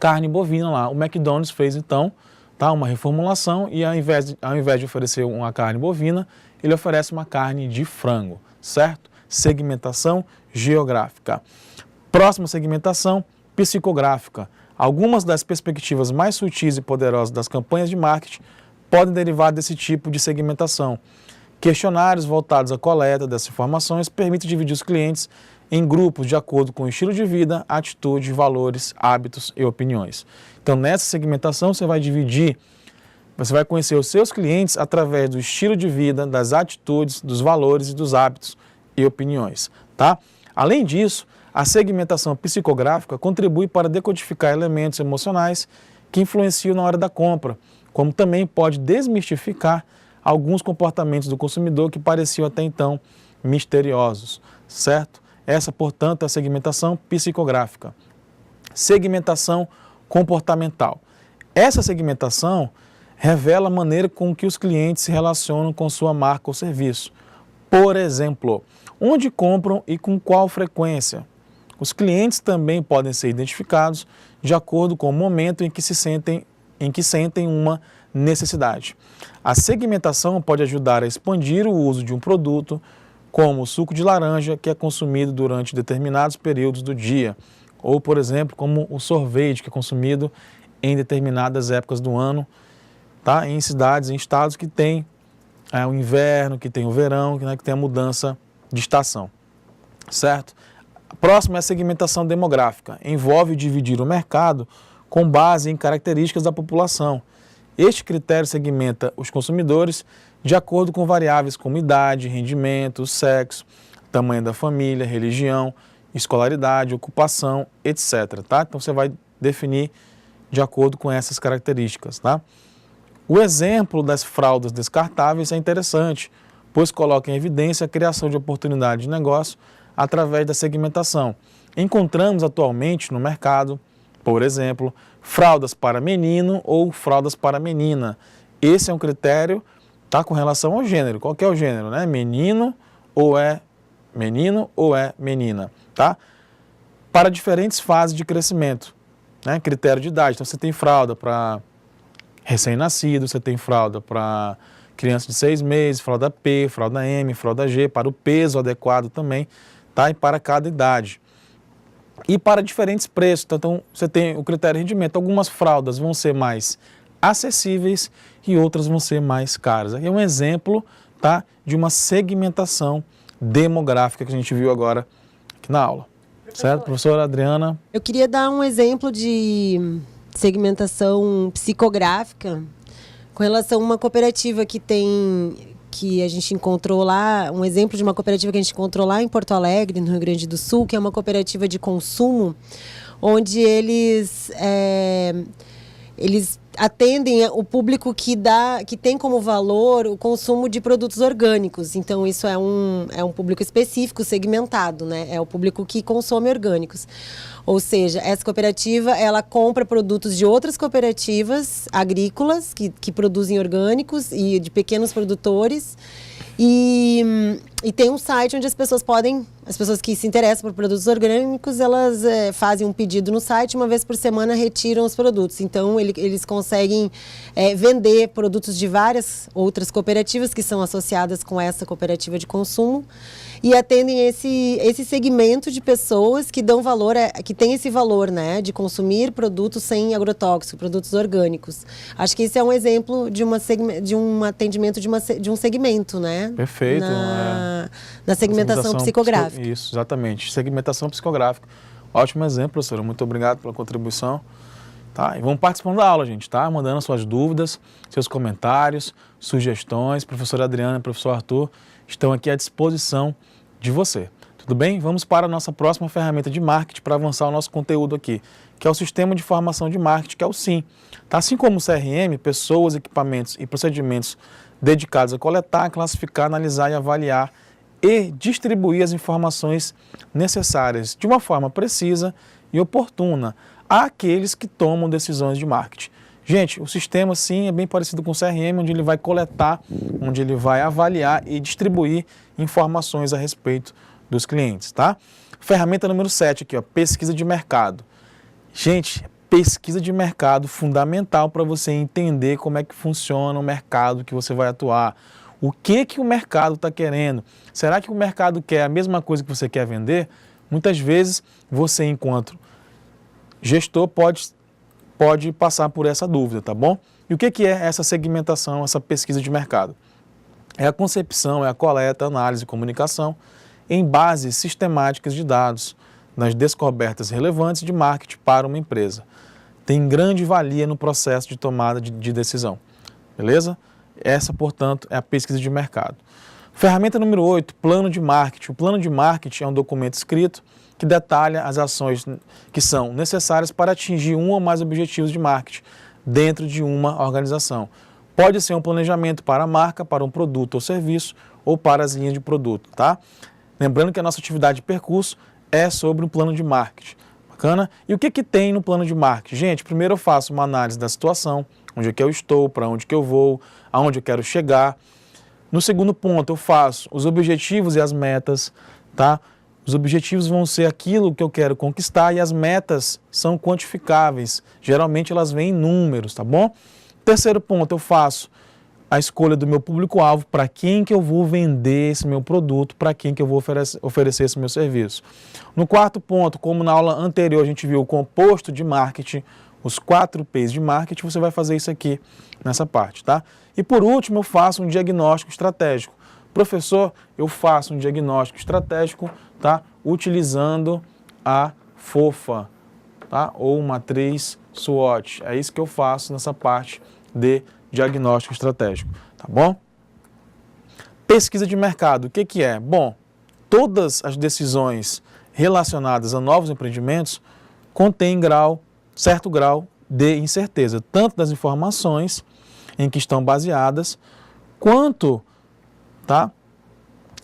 carne bovina lá. O McDonald's fez então, tá, uma reformulação e ao invés de oferecer uma carne bovina, ele oferece uma carne de frango, certo? Segmentação geográfica. Próxima segmentação, psicográfica. Algumas das perspectivas mais sutis e poderosas das campanhas de marketing podem derivar desse tipo de segmentação. Questionários voltados à coleta dessas informações permitem dividir os clientes em grupos de acordo com o estilo de vida, atitude, valores, hábitos e opiniões. Então, nessa segmentação, você vai conhecer os seus clientes através do estilo de vida, das atitudes, dos valores e dos hábitos e opiniões, tá? Além disso, A segmentação psicográfica contribui para decodificar elementos emocionais que influenciam na hora da compra, como também pode desmistificar alguns comportamentos do consumidor que pareciam até então misteriosos, certo? Essa, portanto, é a segmentação psicográfica. Segmentação comportamental. Essa segmentação revela a maneira com que os clientes se relacionam com sua marca ou serviço. Por exemplo, onde compram e com qual frequência. Os clientes também podem ser identificados de acordo com o momento em que sentem uma necessidade. A segmentação pode ajudar a expandir o uso de um produto, como o suco de laranja, que é consumido durante determinados períodos do dia, ou, por exemplo, como o sorvete, que é consumido em determinadas épocas do ano, tá? Em cidades, em estados que tem o inverno, que tem o verão, que tem a mudança de estação, certo? A próxima é a segmentação demográfica. Envolve dividir o mercado com base em características da população. Este critério segmenta os consumidores de acordo com variáveis como idade, rendimento, sexo, tamanho da família, religião, escolaridade, ocupação, etc. Tá? Então você vai definir de acordo com essas características. Tá? O exemplo das fraldas descartáveis é interessante, pois coloca em evidência a criação de oportunidades de negócio através da segmentação. Encontramos atualmente no mercado, por exemplo, fraldas para menino ou fraldas para menina. Esse é um critério, tá, com relação ao gênero. Qual que é o gênero, né? Menino ou é menina, tá? Para diferentes fases de crescimento, né? Critério de idade. Então você tem fralda para recém-nascido, você tem fralda para criança de 6 meses, fralda P, fralda M, fralda G, para o peso adequado também, tá? E para cada idade. E para diferentes preços, então você tem o critério de rendimento. Algumas fraldas vão ser mais acessíveis e outras vão ser mais caras. Aqui é um exemplo, tá, de uma segmentação demográfica que a gente viu agora aqui na aula. Certo, professora Adriana? Eu queria dar um exemplo de segmentação psicográfica com relação a uma cooperativa que a gente encontrou lá, um exemplo de uma cooperativa que a gente encontrou lá em Porto Alegre, no Rio Grande do Sul, que é uma cooperativa de consumo, onde eles atendem o público que tem como valor o consumo de produtos orgânicos. Então, isso é um público específico, segmentado, né? É o público que consome orgânicos. Ou seja, essa cooperativa, ela compra produtos de outras cooperativas agrícolas que produzem orgânicos e de pequenos produtores. E tem um site onde as pessoas que se interessam por produtos orgânicos, elas fazem um pedido no site, uma vez por semana retiram os produtos. Então, eles conseguem vender produtos de várias outras cooperativas que são associadas com essa cooperativa de consumo e atendem esse segmento de pessoas que dão valor, que tem esse valor, né, de consumir produtos sem agrotóxico, produtos orgânicos. Acho que esse é um exemplo de um atendimento de um segmento, né? Perfeito. Na segmentação psicográfica. Isso, exatamente. Segmentação psicográfica. Ótimo exemplo, professora. Muito obrigado pela contribuição. Tá? E vamos participando da aula, gente, tá? Mandando suas dúvidas, seus comentários, sugestões. Professora Adriana e professor Arthur estão aqui à disposição de você. Tudo bem? Vamos para a nossa próxima ferramenta de marketing para avançar o nosso conteúdo aqui, que é o Sistema de Informação de Marketing, que é o SIM. Tá? Assim como o CRM, pessoas, equipamentos e procedimentos dedicados a coletar, classificar, analisar e avaliar e distribuir as informações necessárias de uma forma precisa e oportuna àqueles que tomam decisões de marketing. Gente, o sistema sim é bem parecido com o CRM, onde ele vai coletar, onde ele vai avaliar e distribuir informações a respeito dos clientes, tá? Ferramenta número 7 aqui, ó, pesquisa de mercado. Gente, pesquisa de mercado fundamental para você entender como é que funciona o mercado que você vai atuar. O que o mercado está querendo? Será que o mercado quer a mesma coisa que você quer vender? Muitas vezes você, enquanto gestor, pode passar por essa dúvida, tá bom? E o que é essa segmentação, essa pesquisa de mercado? É a concepção, é a coleta, análise e comunicação em bases sistemáticas de dados nas descobertas relevantes de marketing para uma empresa. Tem grande valia no processo de tomada de decisão, beleza? Essa, portanto, é a pesquisa de mercado. Ferramenta número 8, plano de marketing. O plano de marketing é um documento escrito que detalha as ações que são necessárias para atingir um ou mais objetivos de marketing dentro de uma organização. Pode ser um planejamento para a marca, para um produto ou serviço, ou para as linhas de produto, tá? Lembrando que a nossa atividade de percurso é sobre um plano de marketing. Bacana? E o que que tem no plano de marketing? Gente, primeiro eu faço uma análise da situação, onde é que eu estou, para onde que eu vou, aonde eu quero chegar. No segundo ponto, eu faço os objetivos e as metas, tá? Os objetivos vão ser aquilo que eu quero conquistar e as metas são quantificáveis. Geralmente elas vêm em números, tá bom? Terceiro ponto, eu faço a escolha do meu público-alvo, para quem que eu vou vender esse meu produto, para quem que eu vou oferecer esse meu serviço. No quarto ponto, como na aula anterior a gente viu o composto de marketing, os 4 P's de marketing, você vai fazer isso aqui nessa parte, tá? E por último, eu faço um diagnóstico estratégico. Professor, eu faço um diagnóstico estratégico, tá? Utilizando a FOFA, tá? Ou matriz SWOT. É isso que eu faço nessa parte de diagnóstico estratégico, tá bom? Pesquisa de mercado, o que que é? Bom, todas as decisões relacionadas a novos empreendimentos contêm certo grau de incerteza, tanto das informações em que estão baseadas, quanto, tá,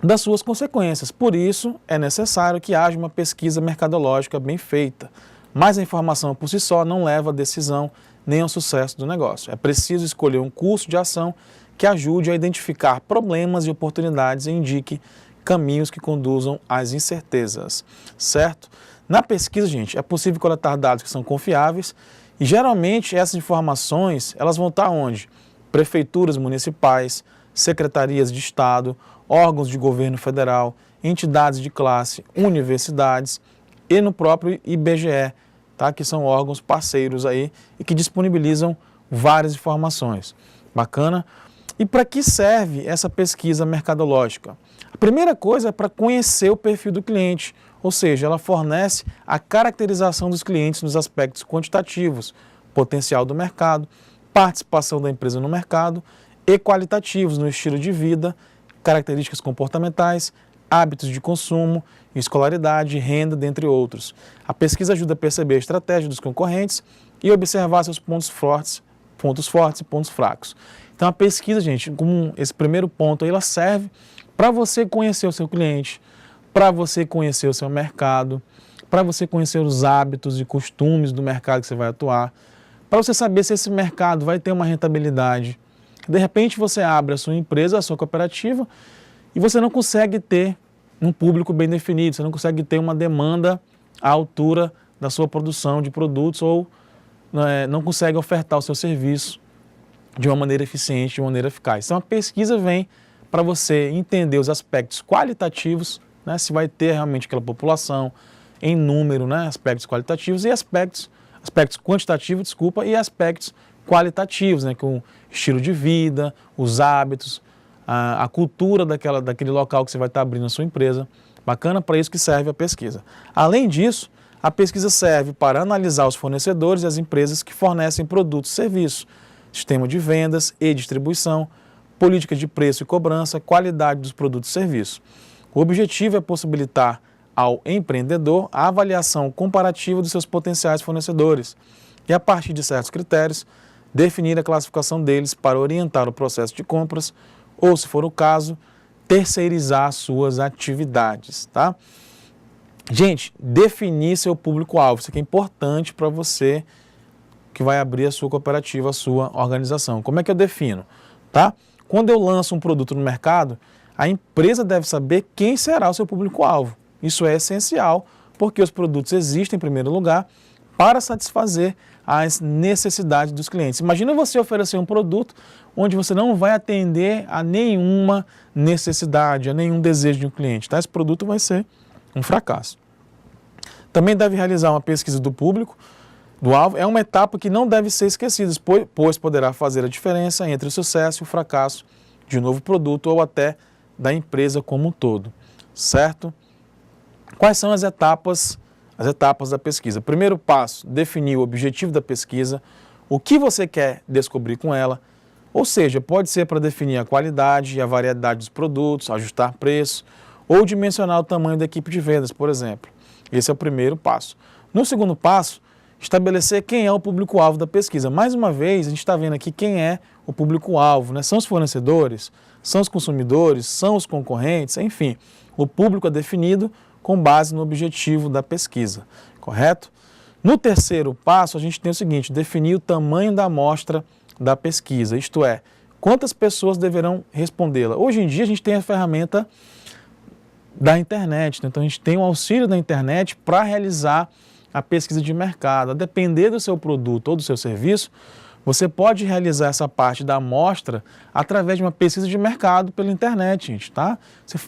das suas consequências. Por isso, é necessário que haja uma pesquisa mercadológica bem feita. Mas a informação por si só não leva à decisão nem ao sucesso do negócio. É preciso escolher um curso de ação que ajude a identificar problemas e oportunidades e indique caminhos que conduzam às incertezas, certo? Na pesquisa, gente, é possível coletar dados que são confiáveis e geralmente essas informações, elas vão estar onde? Prefeituras municipais, secretarias de Estado, órgãos de governo federal, entidades de classe, universidades e no próprio IBGE, tá? Que são órgãos parceiros aí e que disponibilizam várias informações. Bacana? E para que serve essa pesquisa mercadológica? A primeira coisa é para conhecer o perfil do cliente, ou seja, ela fornece a caracterização dos clientes nos aspectos quantitativos, potencial do mercado, participação da empresa no mercado, e qualitativos no estilo de vida, características comportamentais, hábitos de consumo, escolaridade, renda, dentre outros. A pesquisa ajuda a perceber a estratégia dos concorrentes e observar seus pontos fortes e pontos fracos. Então a pesquisa, gente, como esse primeiro ponto aí, ela serve para você conhecer o seu cliente, para você conhecer o seu mercado, para você conhecer os hábitos e costumes do mercado que você vai atuar, para você saber se esse mercado vai ter uma rentabilidade. De repente você abre a sua empresa, a sua cooperativa, e você não consegue ter um público bem definido, você não consegue ter uma demanda à altura da sua produção de produtos ou não consegue ofertar o seu serviço de uma maneira eficiente, de uma maneira eficaz. Então a pesquisa vem para você entender os aspectos qualitativos, né, se vai ter realmente aquela população em número, né, aspectos qualitativos e aspectos quantitativos, desculpa, e aspectos qualitativos, né, com estilo de vida, os hábitos, a cultura daquele local que você vai estar abrindo a sua empresa. Bacana, para isso que serve a pesquisa. Além disso, a pesquisa serve para analisar os fornecedores e as empresas que fornecem produtos e serviços, sistema de vendas e distribuição, política de preço e cobrança, qualidade dos produtos e serviços. O objetivo é possibilitar ao empreendedor a avaliação comparativa dos seus potenciais fornecedores e, a partir de certos critérios, definir a classificação deles para orientar o processo de compras ou, se for o caso, terceirizar suas atividades, tá? Gente, definir seu público-alvo, isso aqui é importante para você que vai abrir a sua cooperativa, a sua organização. Como é que eu defino? Tá? Quando eu lanço um produto no mercado, a empresa deve saber quem será o seu público-alvo. Isso é essencial, porque os produtos existem, em primeiro lugar, para satisfazer as necessidades dos clientes. Imagina você oferecer um produto onde você não vai atender a nenhuma necessidade, a nenhum desejo de um cliente. Tá? Esse produto vai ser um fracasso. Também deve realizar uma pesquisa do público, do alvo. É uma etapa que não deve ser esquecida, pois poderá fazer a diferença entre o sucesso e o fracasso de um novo produto ou até da empresa como um todo, certo? Quais são as etapas da pesquisa? Primeiro passo, definir o objetivo da pesquisa, o que você quer descobrir com ela, ou seja, pode ser para definir a qualidade e a variedade dos produtos, ajustar preço, ou dimensionar o tamanho da equipe de vendas, por exemplo. Esse é o primeiro passo. No segundo passo, estabelecer quem é o público-alvo da pesquisa. Mais uma vez, a gente está vendo aqui quem é o público-alvo, né? São os fornecedores, são os consumidores, são os concorrentes, enfim. O público é definido com base no objetivo da pesquisa, correto? No terceiro passo, a gente tem o seguinte, definir o tamanho da amostra da pesquisa, isto é, quantas pessoas deverão respondê-la. Hoje em dia, a gente tem a ferramenta da internet, né? Então a gente tem o auxílio da internet para realizar a pesquisa de mercado. A depender do seu produto ou do seu serviço, você pode realizar essa parte da amostra através de uma pesquisa de mercado pela internet, gente, tá?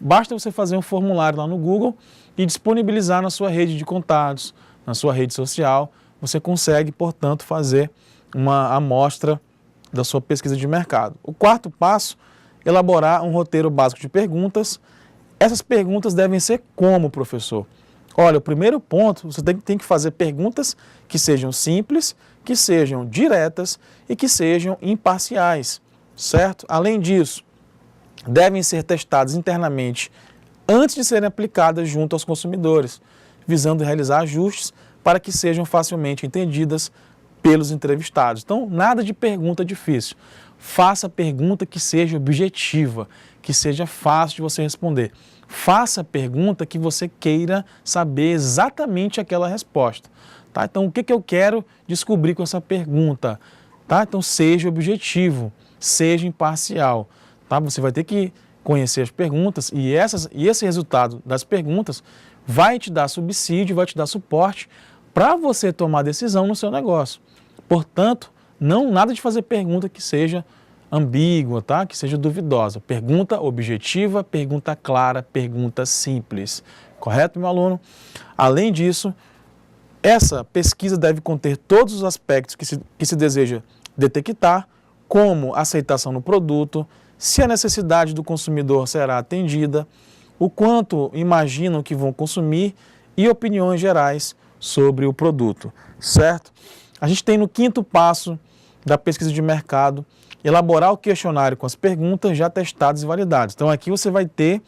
Basta você fazer um formulário lá no Google e disponibilizar na sua rede de contatos, na sua rede social. Você consegue, portanto, fazer uma amostra da sua pesquisa de mercado. O quarto passo, elaborar um roteiro básico de perguntas. Essas perguntas devem ser como, professor? Olha, o primeiro ponto, você tem que fazer perguntas que sejam simples, que sejam diretas e que sejam imparciais, certo? Além disso, devem ser testadas internamente antes de serem aplicadas junto aos consumidores, visando realizar ajustes para que sejam facilmente entendidas pelos entrevistados. Então, nada de pergunta difícil. Faça pergunta que seja objetiva, que seja fácil de você responder. Faça pergunta que você queira saber exatamente aquela resposta. Tá? Então, o que eu quero descobrir com essa pergunta? Tá? Então, seja objetivo, seja imparcial. Tá? Você vai ter que conhecer as perguntas e esse resultado das perguntas vai te dar subsídio, vai te dar suporte para você tomar decisão no seu negócio. Portanto, nada de fazer pergunta que seja ambígua, tá? Que seja duvidosa. Pergunta objetiva, pergunta clara, pergunta simples. Correto, meu aluno? Além disso, essa pesquisa deve conter todos os aspectos que se deseja detectar, como aceitação no produto, se a necessidade do consumidor será atendida, o quanto imaginam que vão consumir e opiniões gerais sobre o produto, certo? A gente tem no quinto passo da pesquisa de mercado, elaborar o questionário com as perguntas já testadas e validadas. Então aqui você vai ter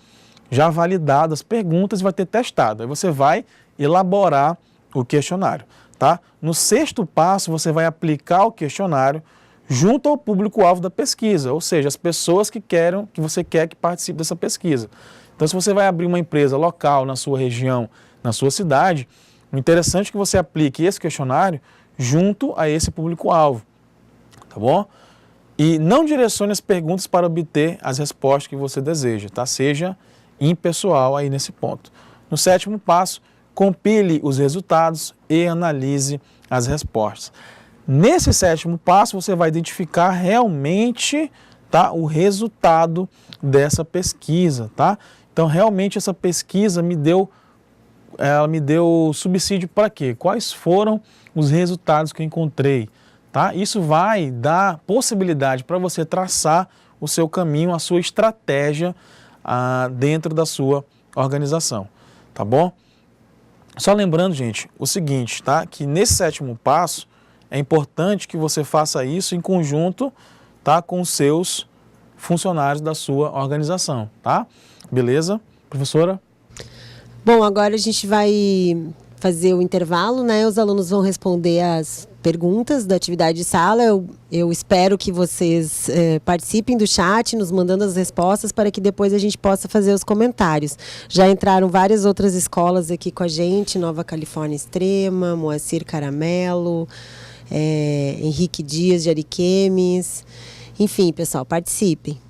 já validado as perguntas e vai ter testado. Aí você vai elaborar o questionário, tá? No sexto passo você vai aplicar o questionário junto ao público-alvo da pesquisa, ou seja, as pessoas que você quer que participe dessa pesquisa. Então se você vai abrir uma empresa local na sua região, na sua cidade, o interessante é que você aplique esse questionário junto a esse público-alvo, tá bom? E não direcione as perguntas para obter as respostas que você deseja, tá? Seja impessoal aí nesse ponto. No sétimo passo, compile os resultados e analise as respostas. Nesse sétimo passo, você vai identificar realmente, tá, o resultado dessa pesquisa, tá? Então, realmente essa pesquisa ela me deu subsídio para quê? Quais foram os resultados que eu encontrei? Tá? Isso vai dar possibilidade para você traçar o seu caminho, a sua estratégia dentro da sua organização, tá bom? Só lembrando, gente, o seguinte, tá? Que nesse sétimo passo é importante que você faça isso em conjunto, tá, com os seus funcionários da sua organização, tá? Beleza, professora? Bom, agora a gente vai fazer o intervalo, né? Os alunos vão responder as perguntas da atividade de sala. Eu espero que vocês participem do chat, nos mandando as respostas, para que depois a gente possa fazer os comentários. Já entraram várias outras escolas aqui com a gente, Nova Califórnia Extrema, Moacir Caramelo, Henrique Dias de Ariquemes. Enfim, pessoal, participem.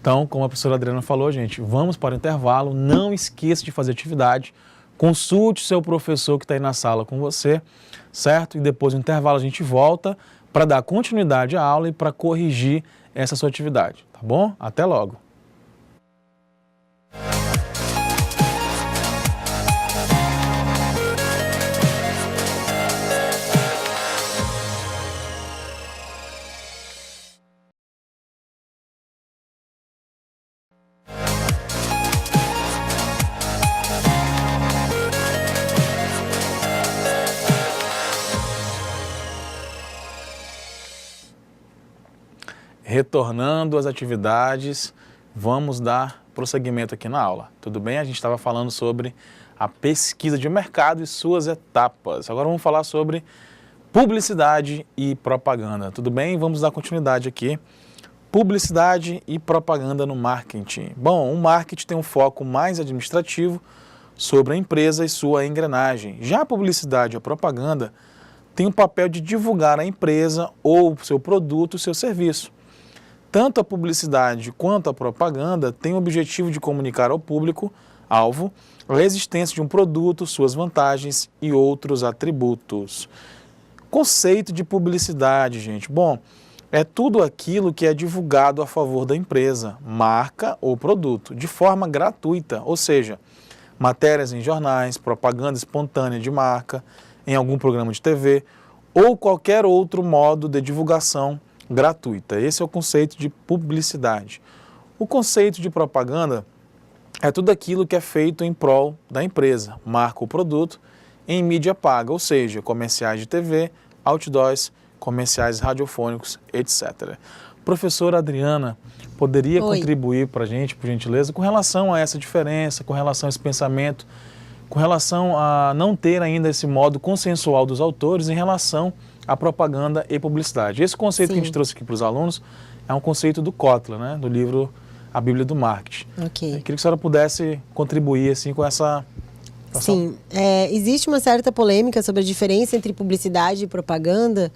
Então, como a professora Adriana falou, gente, vamos para o intervalo. Não esqueça de fazer atividade. Consulte o seu professor que está aí na sala com você, certo? E depois do intervalo a gente volta para dar continuidade à aula e para corrigir essa sua atividade, tá bom? Até logo! Retornando às atividades, vamos dar prosseguimento aqui na aula. Tudo bem? A gente estava falando sobre a pesquisa de mercado e suas etapas. Agora vamos falar sobre publicidade e propaganda. Tudo bem? Vamos dar continuidade aqui. Publicidade e propaganda no marketing. Bom, o marketing tem um foco mais administrativo sobre a empresa e sua engrenagem. Já a publicidade e a propaganda tem o papel de divulgar a empresa ou seu produto, seu serviço. Tanto a publicidade quanto a propaganda têm o objetivo de comunicar ao público-alvo a existência de um produto, suas vantagens e outros atributos. Conceito de publicidade, gente. Bom, é tudo aquilo que é divulgado a favor da empresa, marca ou produto, de forma gratuita, ou seja, matérias em jornais, propaganda espontânea de marca, em algum programa de TV ou qualquer outro modo de divulgação gratuita. Esse é o conceito de publicidade. O conceito de propaganda é tudo aquilo que é feito em prol da empresa, marca ou produto, em mídia paga, ou seja, comerciais de TV, outdoors, comerciais radiofônicos, etc. Professora Adriana, poderia contribuir para a gente, por gentileza, com relação a essa diferença, com relação a esse pensamento, com relação a não ter ainda esse modo consensual dos autores em relação à propaganda e publicidade. Esse conceito que a gente trouxe aqui para os alunos é um conceito do Kotler, né, do livro A Bíblia do Marketing. Ok. Eu queria que a senhora pudesse contribuir assim, com essa... Sim, existe uma certa polêmica sobre a diferença entre publicidade e propaganda.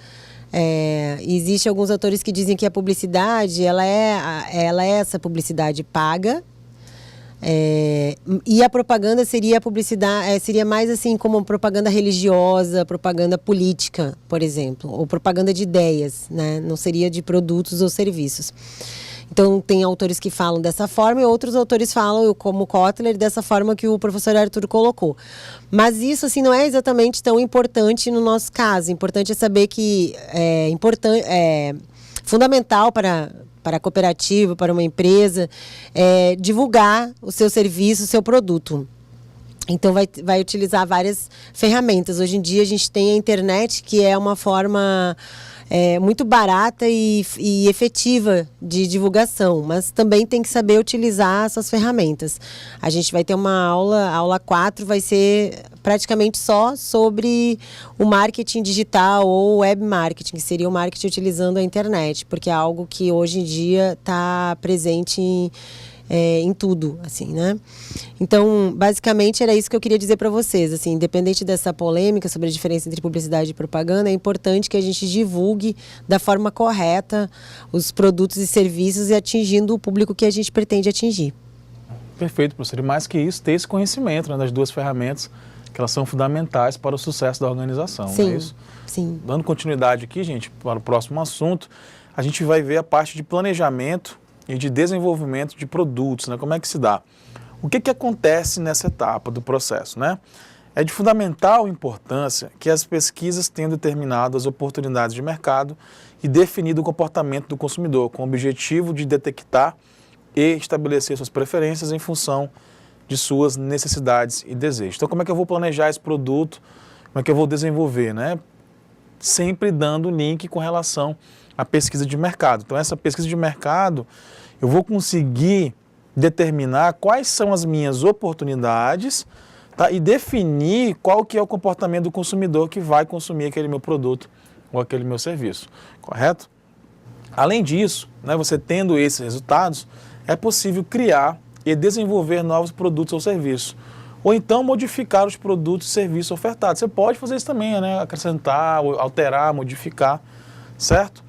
Existem alguns autores que dizem que a publicidade ela é essa publicidade paga, e a propaganda seria a publicidade, seria mais assim como propaganda religiosa, propaganda política, por exemplo, ou propaganda de ideias, né? Não seria de produtos ou serviços. Então, tem autores que falam dessa forma e outros autores falam, como Kotler, dessa forma que o professor Arthur colocou. Mas isso, assim, não é exatamente tão importante no nosso caso. Importante é saber que é fundamental para a cooperativa, para uma empresa, divulgar o seu serviço, o seu produto. Então, vai utilizar várias ferramentas. Hoje em dia, a gente tem a internet, que é uma forma... muito barata e efetiva de divulgação, mas também tem que saber utilizar essas ferramentas. A gente vai ter uma aula, a aula 4 vai ser praticamente só sobre o marketing digital ou web marketing, que seria o marketing utilizando a internet, porque é algo que hoje em dia está presente em tudo, assim, né? Então, basicamente, era isso que eu queria dizer para vocês, assim, independente dessa polêmica sobre a diferença entre publicidade e propaganda, é importante que a gente divulgue da forma correta os produtos e serviços e atingindo o público que a gente pretende atingir. Perfeito, professor. E mais que isso, ter esse conhecimento, né, das duas ferramentas, que elas são fundamentais para o sucesso da organização, sim, não é isso? Sim. Dando continuidade aqui, gente, para o próximo assunto, a gente vai ver a parte de planejamento e de desenvolvimento de produtos, né? Como é que se dá? O que acontece nessa etapa do processo, né? É de fundamental importância que as pesquisas tenham determinado as oportunidades de mercado e definido o comportamento do consumidor, com o objetivo de detectar e estabelecer suas preferências em função de suas necessidades e desejos. Então, como é que eu vou planejar esse produto? Como é que eu vou desenvolver, né? Sempre dando link com relação à pesquisa de mercado. Então, essa pesquisa de mercado, eu vou conseguir determinar quais são as minhas oportunidades, tá? E definir qual que é o comportamento do consumidor que vai consumir aquele meu produto ou aquele meu serviço, correto? Além disso, né, você tendo esses resultados, é possível criar e desenvolver novos produtos ou serviços, ou então modificar os produtos e serviços ofertados. Você pode fazer isso também, né? Acrescentar, alterar, modificar, certo?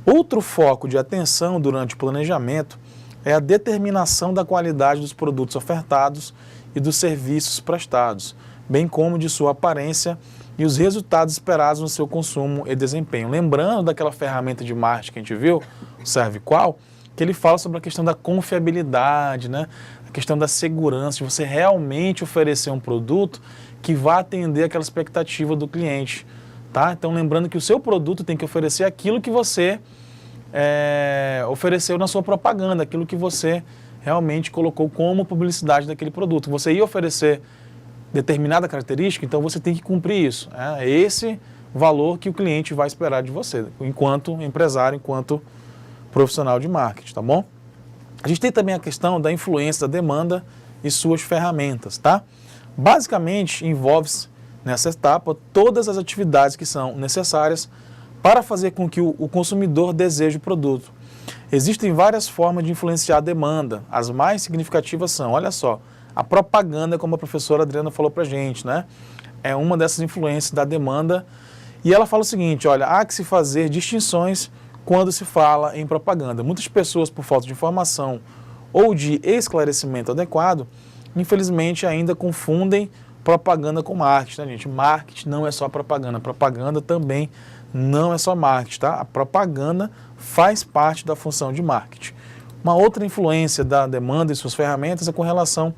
Outro foco de atenção durante o planejamento é a determinação da qualidade dos produtos ofertados e dos serviços prestados, bem como de sua aparência e os resultados esperados no seu consumo e desempenho. Lembrando daquela ferramenta de marketing que a gente viu, o ServiQual, que ele fala sobre a questão da confiabilidade, né? A questão da segurança, de você realmente oferecer um produto que vá atender aquela expectativa do cliente, tá? Então, lembrando que o seu produto tem que oferecer aquilo que você ofereceu na sua propaganda, aquilo que você realmente colocou como publicidade daquele produto. Você ia oferecer determinada característica, então você tem que cumprir isso. É esse valor que o cliente vai esperar de você, enquanto empresário, enquanto profissional de marketing, tá bom? A gente tem também a questão da influência da demanda e suas ferramentas, tá? Basicamente, envolve-se nessa etapa todas as atividades que são necessárias para fazer com que o consumidor deseje o produto. Existem várias formas de influenciar a demanda. As mais significativas são, olha só, a propaganda, como a professora Adriana falou para a gente, né? É uma dessas influências da demanda. E ela fala o seguinte, olha, há que se fazer distinções quando se fala em propaganda. Muitas pessoas, por falta de informação ou de esclarecimento adequado, infelizmente ainda confundem propaganda com marketing, né, gente? Marketing não é só propaganda também não é só marketing, tá? A propaganda faz parte da função de marketing. Uma outra influência da demanda e suas ferramentas é com relação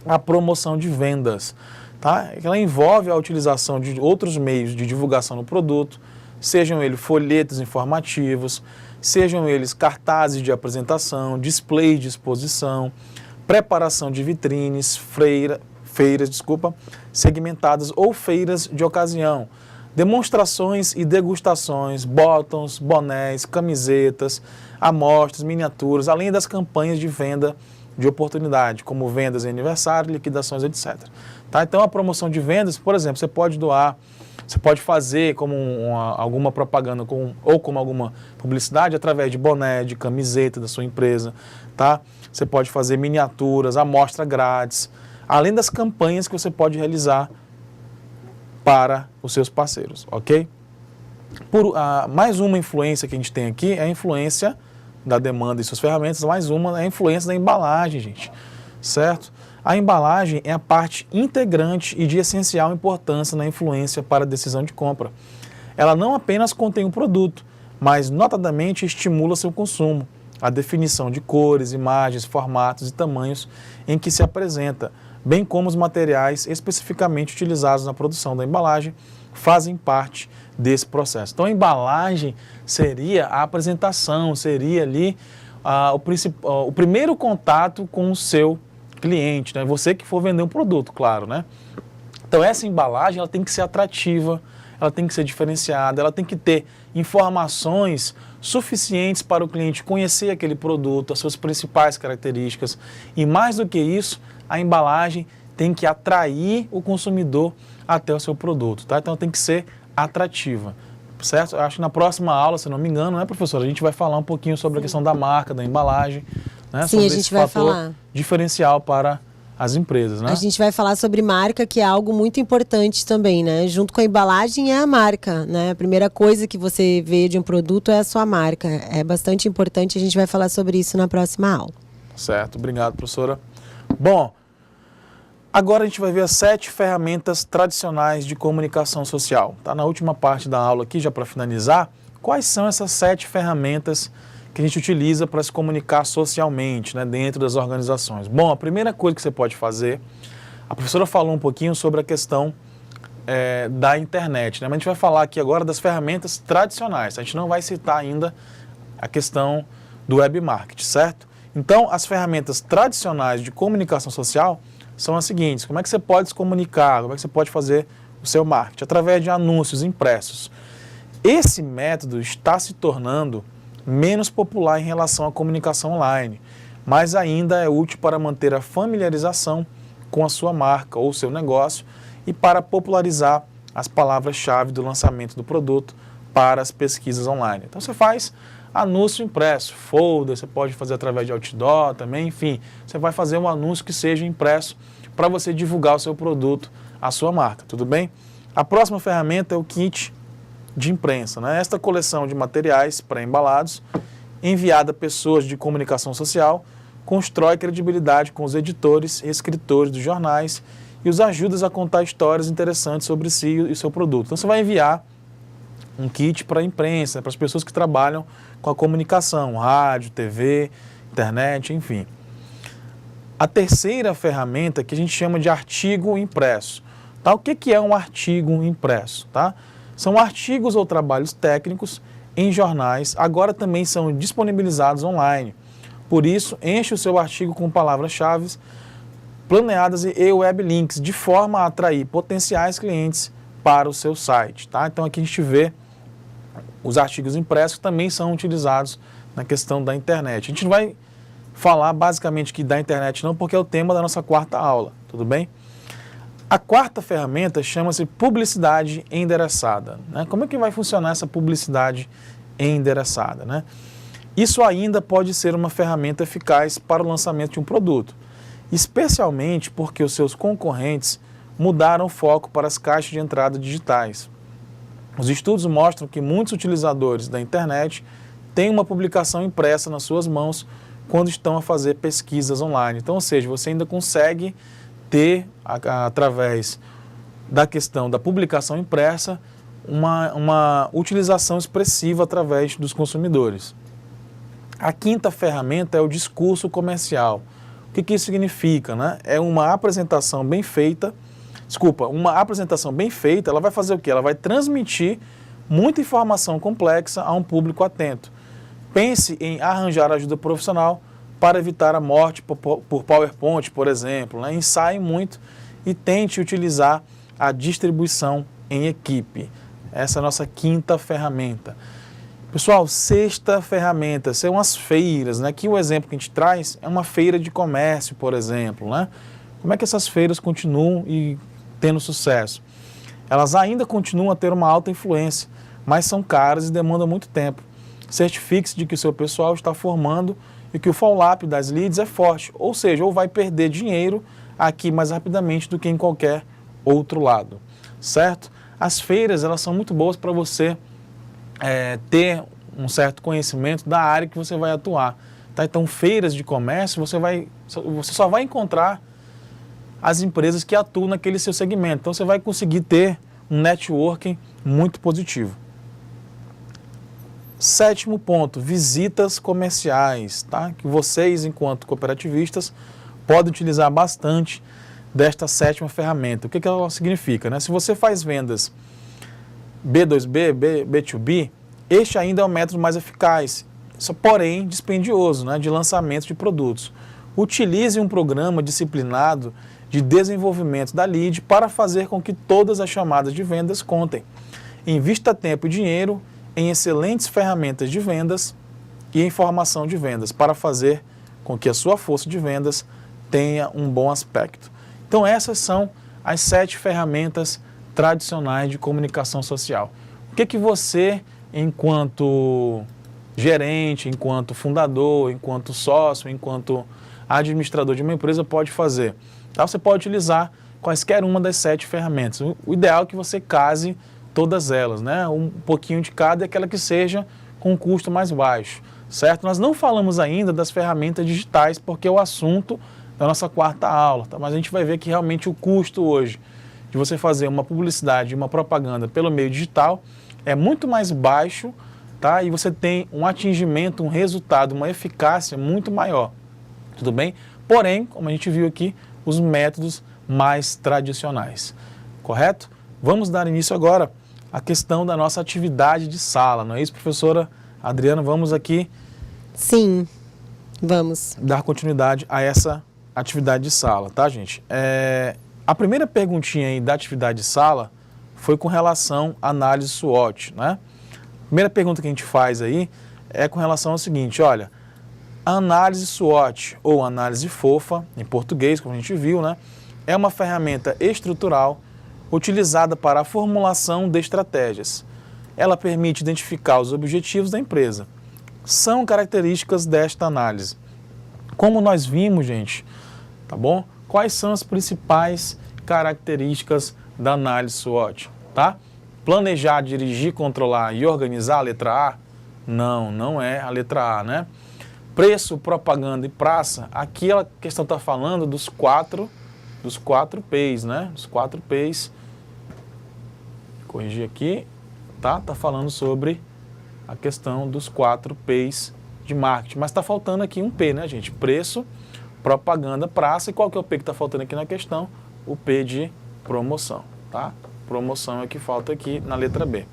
à promoção de vendas, tá? Ela envolve a utilização de outros meios de divulgação do produto, sejam eles folhetos informativos, sejam eles cartazes de apresentação, display de exposição, preparação de vitrines, feiras, segmentadas ou feiras de ocasião, demonstrações e degustações, botões, bonés, camisetas, amostras, miniaturas, além das campanhas de venda de oportunidade, como vendas em aniversário, liquidações, etc. Tá? Então, a promoção de vendas, por exemplo, você pode doar, você pode fazer como alguma propaganda ou como alguma publicidade através de boné, de camiseta da sua empresa, tá? Você pode fazer miniaturas, amostra grátis, além das campanhas que você pode realizar para os seus parceiros, ok? Mais uma influência que a gente tem aqui é a influência da demanda e suas ferramentas, mais uma é a influência da embalagem, gente, certo? A embalagem é a parte integrante e de essencial importância na influência para a decisão de compra. Ela não apenas contém o produto, mas notadamente estimula seu consumo, a definição de cores, imagens, formatos e tamanhos em que se apresenta, bem como os materiais especificamente utilizados na produção da embalagem, fazem parte desse processo. Então, a embalagem seria a apresentação, seria ali o primeiro contato com o seu cliente, né? Você que for vender um produto, claro, né? Então, essa embalagem ela tem que ser atrativa, ela tem que ser diferenciada, ela tem que ter informações suficientes para o cliente conhecer aquele produto, as suas principais características. E mais do que isso, a embalagem tem que atrair o consumidor até o seu produto, tá? Então tem que ser atrativa, certo? Eu acho que na próxima aula, se não me engano, né, professora, a gente vai falar um pouquinho sobre a questão da marca, da embalagem, né? Sim, sobre a gente esse vai fator falar. Diferencial para as empresas, né? A gente vai falar sobre marca, que é algo muito importante também, né? Junto com a embalagem é a marca, né? A primeira coisa que você vê de um produto é a sua marca. É bastante importante, a gente vai falar sobre isso na próxima aula. Certo, obrigado, professora. Bom, agora a gente vai ver as 7 ferramentas tradicionais de comunicação social. Tá na última parte da aula aqui, já para finalizar, quais são essas 7 ferramentas que a gente utiliza para se comunicar socialmente, né, dentro das organizações? Bom, a primeira coisa que você pode fazer, a professora falou um pouquinho sobre a questão da internet, né, mas a gente vai falar aqui agora das ferramentas tradicionais. A gente não vai citar ainda a questão do web marketing, certo? Então, as ferramentas tradicionais de comunicação social são as seguintes: como é que você pode se comunicar, como é que você pode fazer o seu marketing? Através de anúncios impressos. Esse método está se tornando menos popular em relação à comunicação online, mas ainda é útil para manter a familiarização com a sua marca ou seu negócio e para popularizar as palavras-chave do lançamento do produto para as pesquisas online. Então você faz anúncio impresso, folder, você pode fazer através de outdoor também, enfim, você vai fazer um anúncio que seja impresso para você divulgar o seu produto, a sua marca, tudo bem? A próxima ferramenta é o kit de imprensa, né? Esta coleção de materiais pré-embalados, enviada a pessoas de comunicação social, constrói credibilidade com os editores e escritores dos jornais e os ajuda a contar histórias interessantes sobre si e seu produto. Então você vai enviar um kit para a imprensa, para as pessoas que trabalham com a comunicação, rádio, TV, internet, enfim. A terceira ferramenta que a gente chama de artigo impresso. Tá? O que é um artigo impresso? Tá? São artigos ou trabalhos técnicos em jornais, agora também são disponibilizados online. Por isso, enche o seu artigo com palavras-chave planeadas e web links, de forma a atrair potenciais clientes para o seu site. Tá? Então aqui a gente vê os artigos impressos que também são utilizados na questão da internet. A gente não vai falar basicamente que da internet não, porque é o tema da nossa quarta aula, tudo bem? A quarta ferramenta chama-se publicidade endereçada, né? Como é que vai funcionar essa publicidade endereçada, né? Isso ainda pode ser uma ferramenta eficaz para o lançamento de um produto, especialmente porque os seus concorrentes mudaram o foco para as caixas de entrada digitais. Os estudos mostram que muitos utilizadores da internet têm uma publicação impressa nas suas mãos quando estão a fazer pesquisas online. Então, ou seja, você ainda consegue ter, através da questão da publicação impressa, uma utilização expressiva através dos consumidores. A quinta ferramenta é o discurso comercial. O que isso significa, né? É uma apresentação bem feita. Uma apresentação bem feita, ela vai fazer o quê? Ela vai transmitir muita informação complexa a um público atento. Pense em arranjar ajuda profissional para evitar a morte por PowerPoint, por exemplo, né? Ensaie muito e tente utilizar a distribuição em equipe. Essa é a nossa quinta ferramenta. Pessoal, sexta ferramenta são as feiras, né? Aqui o exemplo que a gente traz é uma feira de comércio, por exemplo, né? Como é que essas feiras continuam e tendo sucesso? Elas ainda continuam a ter uma alta influência, mas são caras e demandam muito tempo. Certifique-se de que o seu pessoal está formando e que o follow-up das leads é forte, ou seja, ou vai perder dinheiro aqui mais rapidamente do que em qualquer outro lado, certo? As feiras, elas são muito boas para você ter um certo conhecimento da área que você vai atuar, tá? Então, feiras de comércio, você só vai encontrar as empresas que atuam naquele seu segmento. Então, você vai conseguir ter um networking muito positivo. Sétimo ponto, visitas comerciais, tá? Que vocês, enquanto cooperativistas, podem utilizar bastante desta sétima ferramenta. O que ela significa, né? Se você faz vendas B2B, B2B, este ainda é o método mais eficaz, porém dispendioso, né, de lançamento de produtos. Utilize um programa disciplinado de desenvolvimento da lead para fazer com que todas as chamadas de vendas contem. Invista tempo e dinheiro em excelentes ferramentas de vendas e em formação de vendas para fazer com que a sua força de vendas tenha um bom aspecto. Então essas são as 7 ferramentas tradicionais de comunicação social. O que você, enquanto gerente, enquanto fundador, enquanto sócio, enquanto administrador de uma empresa pode fazer? Tá? Você pode utilizar quaisquer uma das 7 ferramentas. O ideal é que você case todas elas, né? Um pouquinho de cada, é aquela que seja com um custo mais baixo, certo? Nós não falamos ainda das ferramentas digitais, porque é o assunto da nossa quarta aula, tá? Mas a gente vai ver que realmente o custo hoje de você fazer uma publicidade, uma propaganda pelo meio digital é muito mais baixo, tá? E você tem um atingimento, um resultado, uma eficácia muito maior, tudo bem? Porém, como a gente viu aqui, os métodos mais tradicionais, correto? Vamos dar início agora à questão da nossa atividade de sala, não é isso, professora Adriana? Vamos aqui... Sim, vamos dar continuidade a essa atividade de sala, tá, gente? A primeira perguntinha aí da atividade de sala foi com relação à análise SWOT, né? A primeira pergunta que a gente faz aí é com relação ao seguinte, olha, a análise SWOT, ou análise fofa, em português, como a gente viu, né? É uma ferramenta estrutural utilizada para a formulação de estratégias. Ela permite identificar os objetivos da empresa. São características desta análise. Como nós vimos, gente, tá bom? Quais são as principais características da análise SWOT, tá? Planejar, dirigir, controlar e organizar, a letra A? Não, não é a letra A, né? Preço, propaganda e praça, aqui a questão está falando dos quatro P's, né? Os 4 P's. Corrigir aqui, tá? Tá falando sobre a questão dos 4 P's de marketing. Mas está faltando aqui um P, né, gente? Preço, propaganda, praça. E qual que é o P que está faltando aqui na questão? O P de promoção, tá? Promoção é que falta aqui na letra B,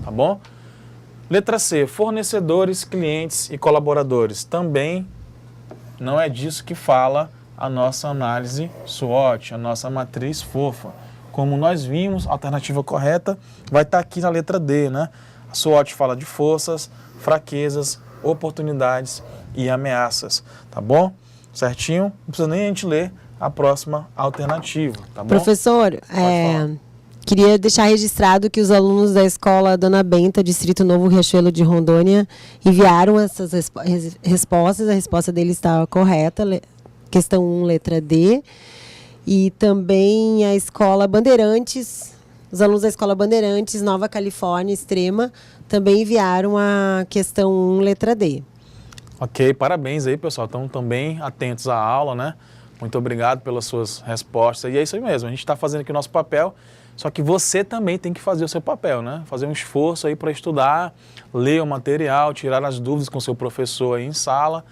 tá bom? Letra C, fornecedores, clientes e colaboradores. Também não é disso que fala a nossa análise SWOT, a nossa matriz fofa. Como nós vimos, a alternativa correta vai estar aqui na letra D, né? A SWOT fala de forças, fraquezas, oportunidades e ameaças, tá bom? Certinho? Não precisa nem a gente ler a próxima alternativa, tá bom? Professor, queria deixar registrado que os alunos da escola Dona Benta, Distrito Novo Riachuelo de Rondônia, enviaram essas respostas. A resposta deles está correta, questão 1, letra D. E também a escola Bandeirantes, os alunos da escola Bandeirantes, Nova Califórnia, Extrema, também enviaram a questão 1, letra D. Ok, parabéns aí, pessoal. Estão também atentos à aula, né? Muito obrigado pelas suas respostas. E é isso aí mesmo, a gente está fazendo aqui o nosso papel, só que você também tem que fazer o seu papel, né? Fazer um esforço aí para estudar, ler o material, tirar as dúvidas com o seu professor aí em sala,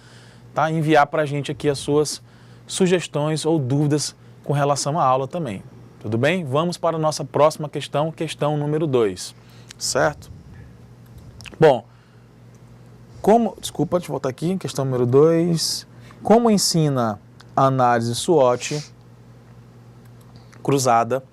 tá? Enviar para a gente aqui as suas sugestões ou dúvidas com relação à aula também. Tudo bem? Vamos para a nossa próxima questão, questão número 2, certo? Bom, desculpa, deixa eu voltar aqui, questão número 2. Como ensina a análise SWOT cruzada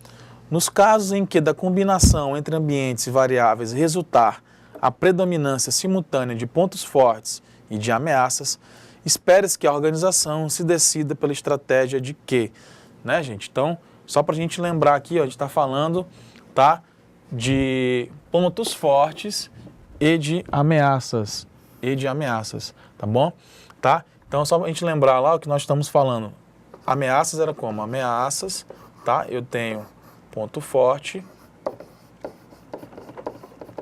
nos casos em que da combinação entre ambientes e variáveis resultar a predominância simultânea de pontos fortes e de ameaças, espera-se que a organização se decida pela estratégia de quê? Né, gente? Então, só para a gente lembrar aqui, ó, a gente está falando, tá, de pontos fortes e de ameaças. Tá bom? Tá? Então, só para a gente lembrar lá o que nós estamos falando. Ameaças era como? Ameaças, tá? Eu tenho ponto forte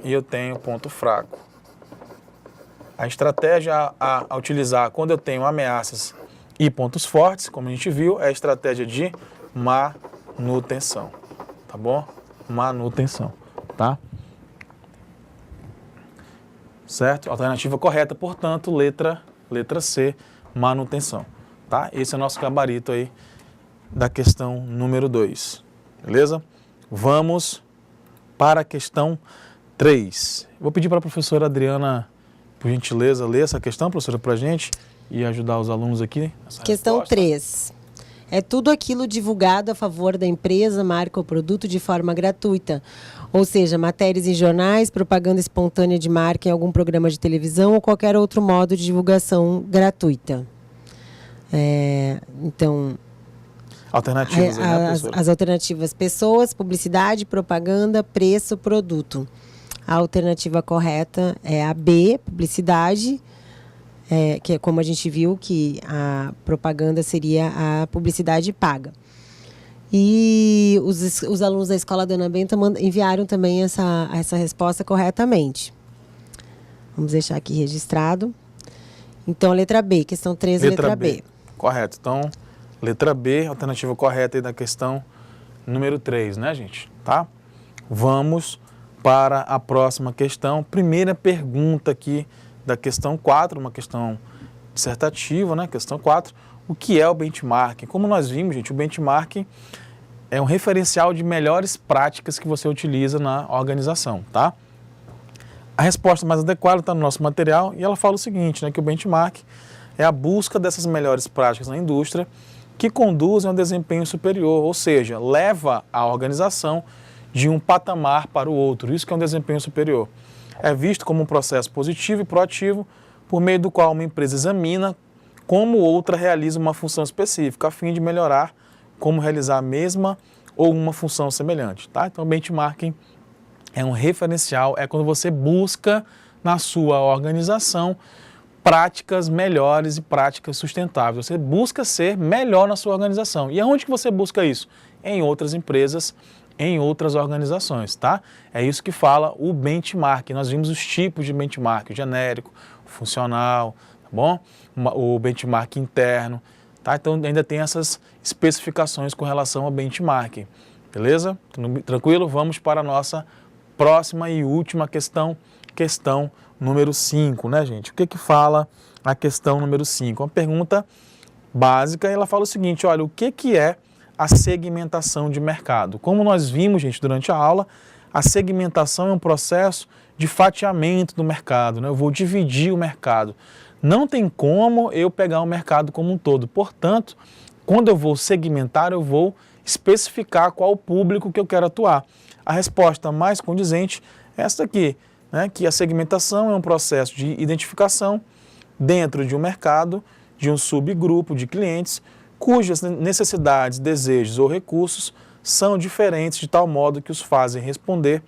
e eu tenho ponto fraco. A estratégia a utilizar quando eu tenho ameaças e pontos fortes, como a gente viu, é a estratégia de manutenção, tá bom? Manutenção, tá? Certo? Alternativa correta, portanto, letra C, manutenção, tá? Esse é o nosso gabarito aí da questão número 2, beleza? Vamos para a questão 3. Vou pedir para a professora Adriana, por gentileza, ler essa questão, professora, para a gente e ajudar os alunos aqui. Questão 3. É tudo aquilo divulgado a favor da empresa, marca ou produto de forma gratuita. Ou seja, matérias em jornais, propaganda espontânea de marca em algum programa de televisão ou qualquer outro modo de divulgação gratuita. Então... Alternativas aí, né, professora? As alternativas: pessoas, publicidade, propaganda, preço, produto. A alternativa correta é a B, publicidade, que é como a gente viu que a propaganda seria a publicidade paga. E os alunos da Escola Dona Benta enviaram também essa resposta corretamente. Vamos deixar aqui registrado. Então, letra B, questão 3, letra B. Correto. Então, letra B, alternativa correta aí da questão número 3, né, gente? Tá? Vamos para a próxima questão. Primeira pergunta aqui da questão 4, uma questão dissertativa, né? Questão 4. O que é o benchmarking? Como nós vimos, gente, o benchmarking é um referencial de melhores práticas que você utiliza na organização, tá? A resposta mais adequada está no nosso material e ela fala o seguinte, né? Que o benchmarking é a busca dessas melhores práticas na indústria que conduzem a um desempenho superior, ou seja, leva a organização de um patamar para o outro. Isso que é um desempenho superior. É visto como um processo positivo e proativo, por meio do qual uma empresa examina como outra realiza uma função específica, a fim de melhorar como realizar a mesma ou uma função semelhante. Tá? Então, o benchmarking é um referencial, é quando você busca na sua organização práticas melhores e práticas sustentáveis. Você busca ser melhor na sua organização. E aonde que você busca isso? Em outras empresas, em outras organizações, tá? É isso que fala o benchmarking. Nós vimos os tipos de benchmarking, o genérico, o funcional, tá bom? O benchmarking interno, tá? Então ainda tem essas especificações com relação ao benchmarking, beleza? Tranquilo? Vamos para a nossa próxima e última questão, questão número 5, né, gente? O que que fala a questão número 5? Uma pergunta básica e ela fala o seguinte, olha, o que que é a segmentação de mercado? Como nós vimos, gente, durante a aula, a segmentação é um processo de fatiamento do mercado, né? Eu vou dividir o mercado. Não tem como eu pegar o mercado como um todo. Portanto, quando eu vou segmentar, eu vou especificar qual o público que eu quero atuar. A resposta mais condizente é essa aqui, né? Que a segmentação é um processo de identificação dentro de um mercado, de um subgrupo de clientes, cujas necessidades, desejos ou recursos são diferentes de tal modo que os fazem responder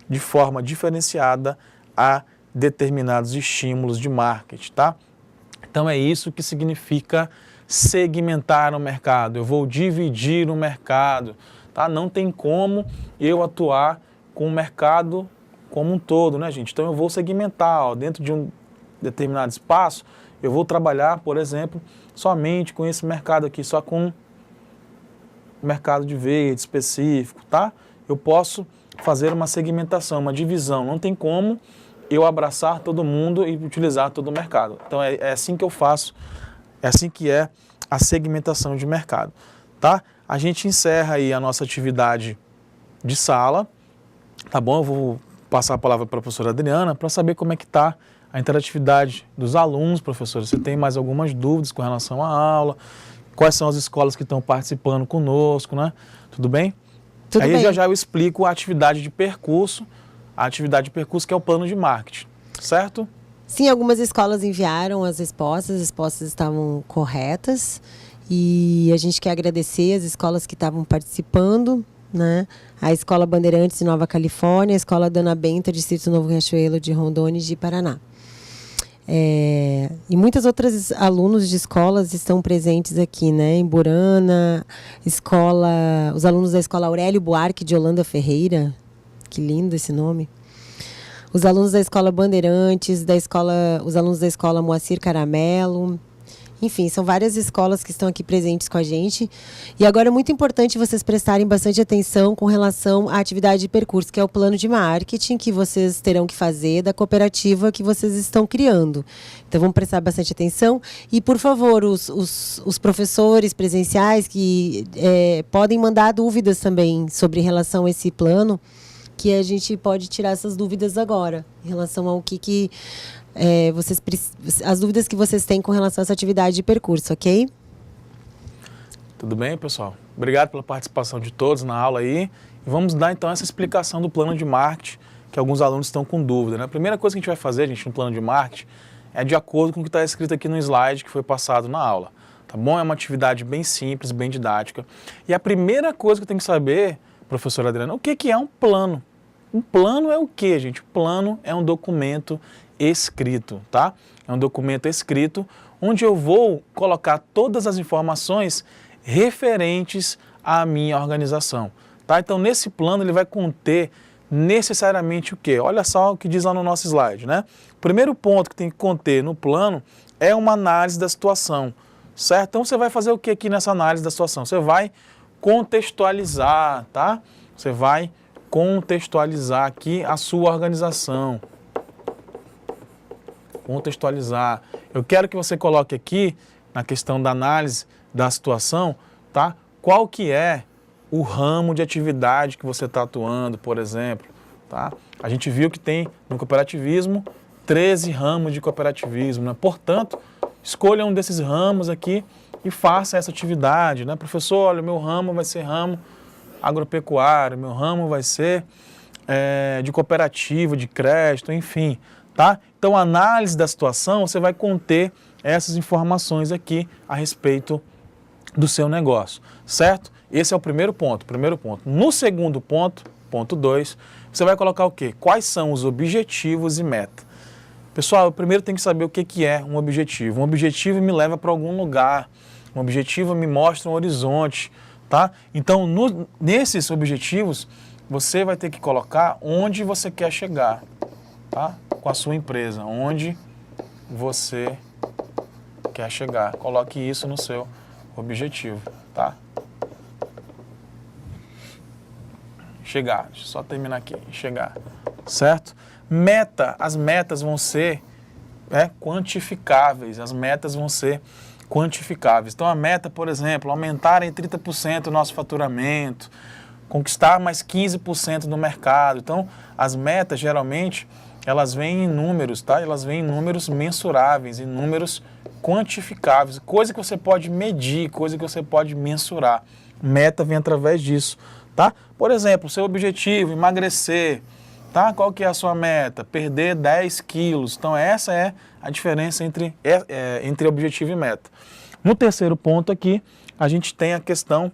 de forma diferenciada a determinados estímulos de marketing, tá? Então é isso que significa segmentar o mercado. Eu vou dividir o mercado, tá? Não tem como eu atuar com o mercado como um todo, né, gente? Então eu vou segmentar, ó, dentro de um determinado espaço, eu vou trabalhar, por exemplo, somente com esse mercado aqui, só com o mercado de verde específico, tá? Eu posso fazer uma segmentação, uma divisão. Não tem como eu abraçar todo mundo e utilizar todo o mercado. Então é assim que eu faço, é assim que é a segmentação de mercado, tá? A gente encerra aí a nossa atividade de sala, tá bom? Eu vou passar a palavra para a professora Adriana para saber como é que está a interatividade dos alunos. Professora, você tem mais algumas dúvidas com relação à aula? Quais são as escolas que estão participando conosco, né? Tudo bem? Tudo aí bem. já eu explico a atividade de percurso que é o plano de marketing, certo? Sim, algumas escolas enviaram as respostas estavam corretas e a gente quer agradecer as escolas que estavam participando, né? A Escola Bandeirantes de Nova Califórnia, a Escola Dona Benta, Distrito Novo Riachuelo de Rondônia e de Paraná. E muitas outras alunos de escolas estão presentes aqui, né? Em Burana, os alunos da Escola Aurélio Buarque de Holanda Ferreira, que lindo esse nome. Os alunos da Escola Bandeirantes, os alunos da Escola Moacir Caramelo. Enfim, são várias escolas que estão aqui presentes com a gente. E agora é muito importante vocês prestarem bastante atenção com relação à atividade de percurso, que é o plano de marketing que vocês terão que fazer da cooperativa que vocês estão criando. Então, vamos prestar bastante atenção. E, por favor, os professores presenciais que podem mandar dúvidas também sobre relação a esse plano, que a gente pode tirar essas dúvidas agora, em relação ao que as dúvidas que vocês têm com relação a essa atividade de percurso, ok? Tudo bem, pessoal? Obrigado pela participação de todos na aula aí. E vamos dar, então, essa explicação do plano de marketing, que alguns alunos estão com dúvida, né? A primeira coisa que a gente vai fazer, gente, no plano de marketing, é de acordo com o que está escrito aqui no slide que foi passado na aula, tá bom? É uma atividade bem simples, bem didática. E a primeira coisa que eu tenho que saber, professora Adriana, o que é um plano? Um plano é o quê, gente? O plano é um documento escrito, tá? É um documento escrito onde eu vou colocar todas as informações referentes à minha organização, tá? Então, nesse plano, ele vai conter necessariamente o quê? Olha só o que diz lá no nosso slide, né? O primeiro ponto que tem que conter no plano é uma análise da situação, certo? Então, você vai fazer o que aqui nessa análise da situação? Você vai contextualizar, tá? Você vai contextualizar aqui a sua organização. Contextualizar. Eu quero que você coloque aqui, na questão da análise da situação, tá? Qual que é o ramo de atividade que você está atuando, por exemplo, tá? A gente viu que tem no cooperativismo 13 ramos de cooperativismo, né? Portanto, escolha um desses ramos aqui e faça essa atividade, né? Professor, olha, o meu ramo vai ser ramo agropecuário, meu ramo vai ser de cooperativa, de crédito, enfim, tá? Então, a análise da situação, você vai conter essas informações aqui a respeito do seu negócio, certo? Esse é o primeiro ponto. No segundo ponto, ponto 2, você vai colocar o quê? Quais são os objetivos e meta? Pessoal, eu primeiro tenho que saber o que é um objetivo. Um objetivo me leva para algum lugar, um objetivo me mostra um horizonte, tá? Então, nesses objetivos, você vai ter que colocar onde você quer chegar, tá? Com a sua empresa, onde você quer chegar. Coloque isso no seu objetivo, tá? Chegar, deixa eu só terminar aqui, chegar, certo? Meta, as metas vão ser quantificáveis, as metas vão ser quantificáveis. Então, a meta, por exemplo, aumentar em 30% o nosso faturamento, conquistar mais 15% no mercado. Então, as metas, geralmente, elas vêm em números, tá? Elas vêm em números mensuráveis, em números quantificáveis, coisa que você pode medir, coisa que você pode mensurar. Meta vem através disso, tá? Por exemplo, seu objetivo, emagrecer, tá? Qual que é a sua meta? Perder 10 quilos. Então, essa é a diferença entre objetivo e meta. No terceiro ponto aqui, a gente tem a questão,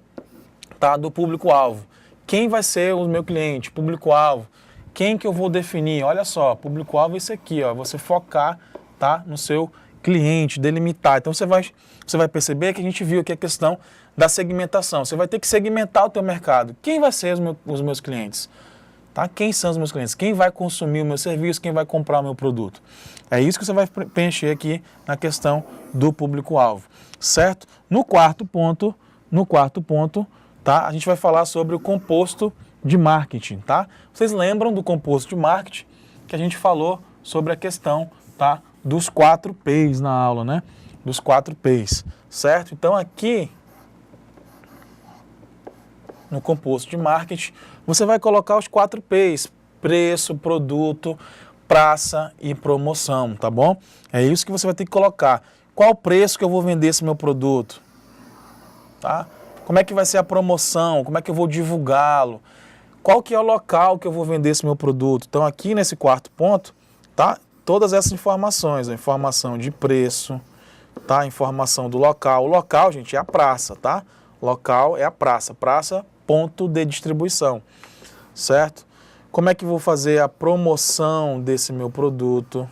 tá, do público-alvo. Quem vai ser o meu cliente? Público-alvo. Quem que eu vou definir? Olha só, público-alvo é esse aqui, ó, você focar, tá, no seu cliente, delimitar. Então você vai perceber que a gente viu aqui a questão da segmentação. Você vai ter que segmentar o teu mercado. Quem vai ser os meus clientes? Tá? Quem são os meus clientes? Quem vai consumir o meu serviço? Quem vai comprar o meu produto? É isso que você vai preencher aqui na questão do público-alvo, certo? No quarto ponto, tá? A gente vai falar sobre o composto de marketing, tá? Vocês lembram do composto de marketing que a gente falou sobre a questão, tá, dos 4 P's na aula, né? Dos 4 P's, certo? Então aqui no composto de marketing, você vai colocar os 4 P's: preço, produto, praça e promoção, tá bom? É isso que você vai ter que colocar. Qual o preço que eu vou vender esse meu produto? Tá? Como é que vai ser a promoção? Como é que eu vou divulgá-lo? Qual que é o local que eu vou vender esse meu produto? Então aqui nesse quarto ponto, tá? Todas essas informações, a informação de preço, tá? A informação do local. O local, gente, é a praça, tá? Local é a praça. Praça, ponto de distribuição, certo? Como é que eu vou fazer a promoção desse meu produto?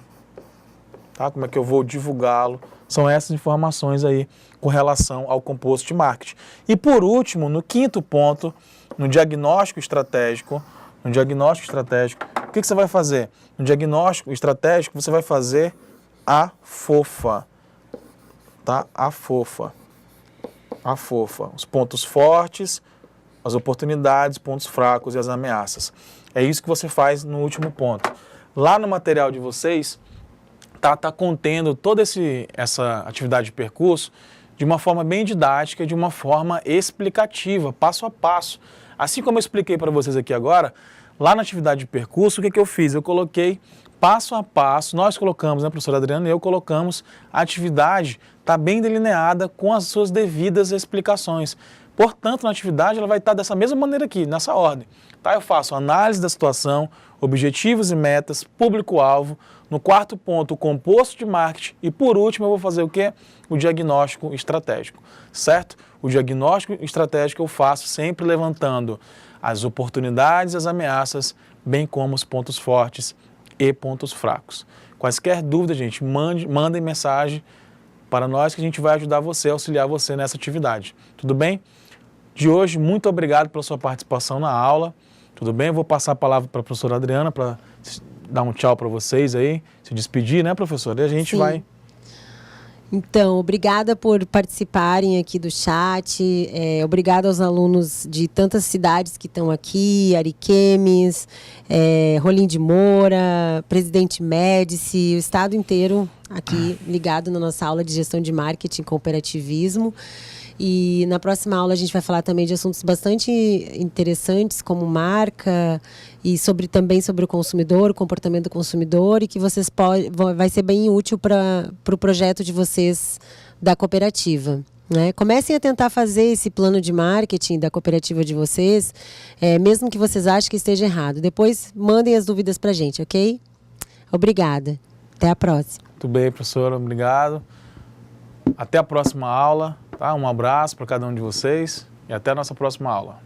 Tá? Como é que eu vou divulgá-lo? São essas informações aí com relação ao composto de marketing. E por último, no quinto ponto, no diagnóstico estratégico, o que você vai fazer? No diagnóstico estratégico, você vai fazer a FOFA, tá? A FOFA. Os pontos fortes, as oportunidades, pontos fracos e as ameaças. É isso que você faz no último ponto. Lá no material de vocês, tá contendo toda essa atividade de percurso de uma forma bem didática, de uma forma explicativa, passo a passo. Assim como eu expliquei para vocês aqui agora, lá na atividade de percurso, o que eu fiz? Eu coloquei passo a passo, nós colocamos, né, professora Adriana e eu colocamos a atividade, está bem delineada com as suas devidas explicações. Portanto, na atividade ela vai estar dessa mesma maneira aqui, nessa ordem. Tá? Eu faço análise da situação, objetivos e metas, público-alvo, no quarto ponto o composto de marketing e por último eu vou fazer o quê? O diagnóstico estratégico, certo? O diagnóstico estratégico eu faço sempre levantando as oportunidades, as ameaças, bem como os pontos fortes e pontos fracos. Quaisquer dúvidas, gente, mandem mensagem para nós que a gente vai ajudar você, auxiliar você nessa atividade. Tudo bem? De hoje, muito obrigado pela sua participação na aula. Tudo bem? Eu vou passar a palavra para a professora Adriana para dar um tchau para vocês aí, se despedir, né, professora? E a gente vai... Então, obrigada por participarem aqui do chat, obrigada aos alunos de tantas cidades que estão aqui, Ariquemes, Rolim de Moura, Presidente Médici, o estado inteiro aqui ligado na nossa aula de gestão de marketing e cooperativismo. E na próxima aula a gente vai falar também de assuntos bastante interessantes, como marca e também sobre o consumidor, o comportamento do consumidor, e que vai ser bem útil para o projeto de vocês da cooperativa. Né? Comecem a tentar fazer esse plano de marketing da cooperativa de vocês, mesmo que vocês achem que esteja errado. Depois mandem as dúvidas para a gente, ok? Obrigada. Até a próxima. Muito bem, professora. Obrigado. Até a próxima aula. Tá? Um abraço para cada um de vocês e até a nossa próxima aula.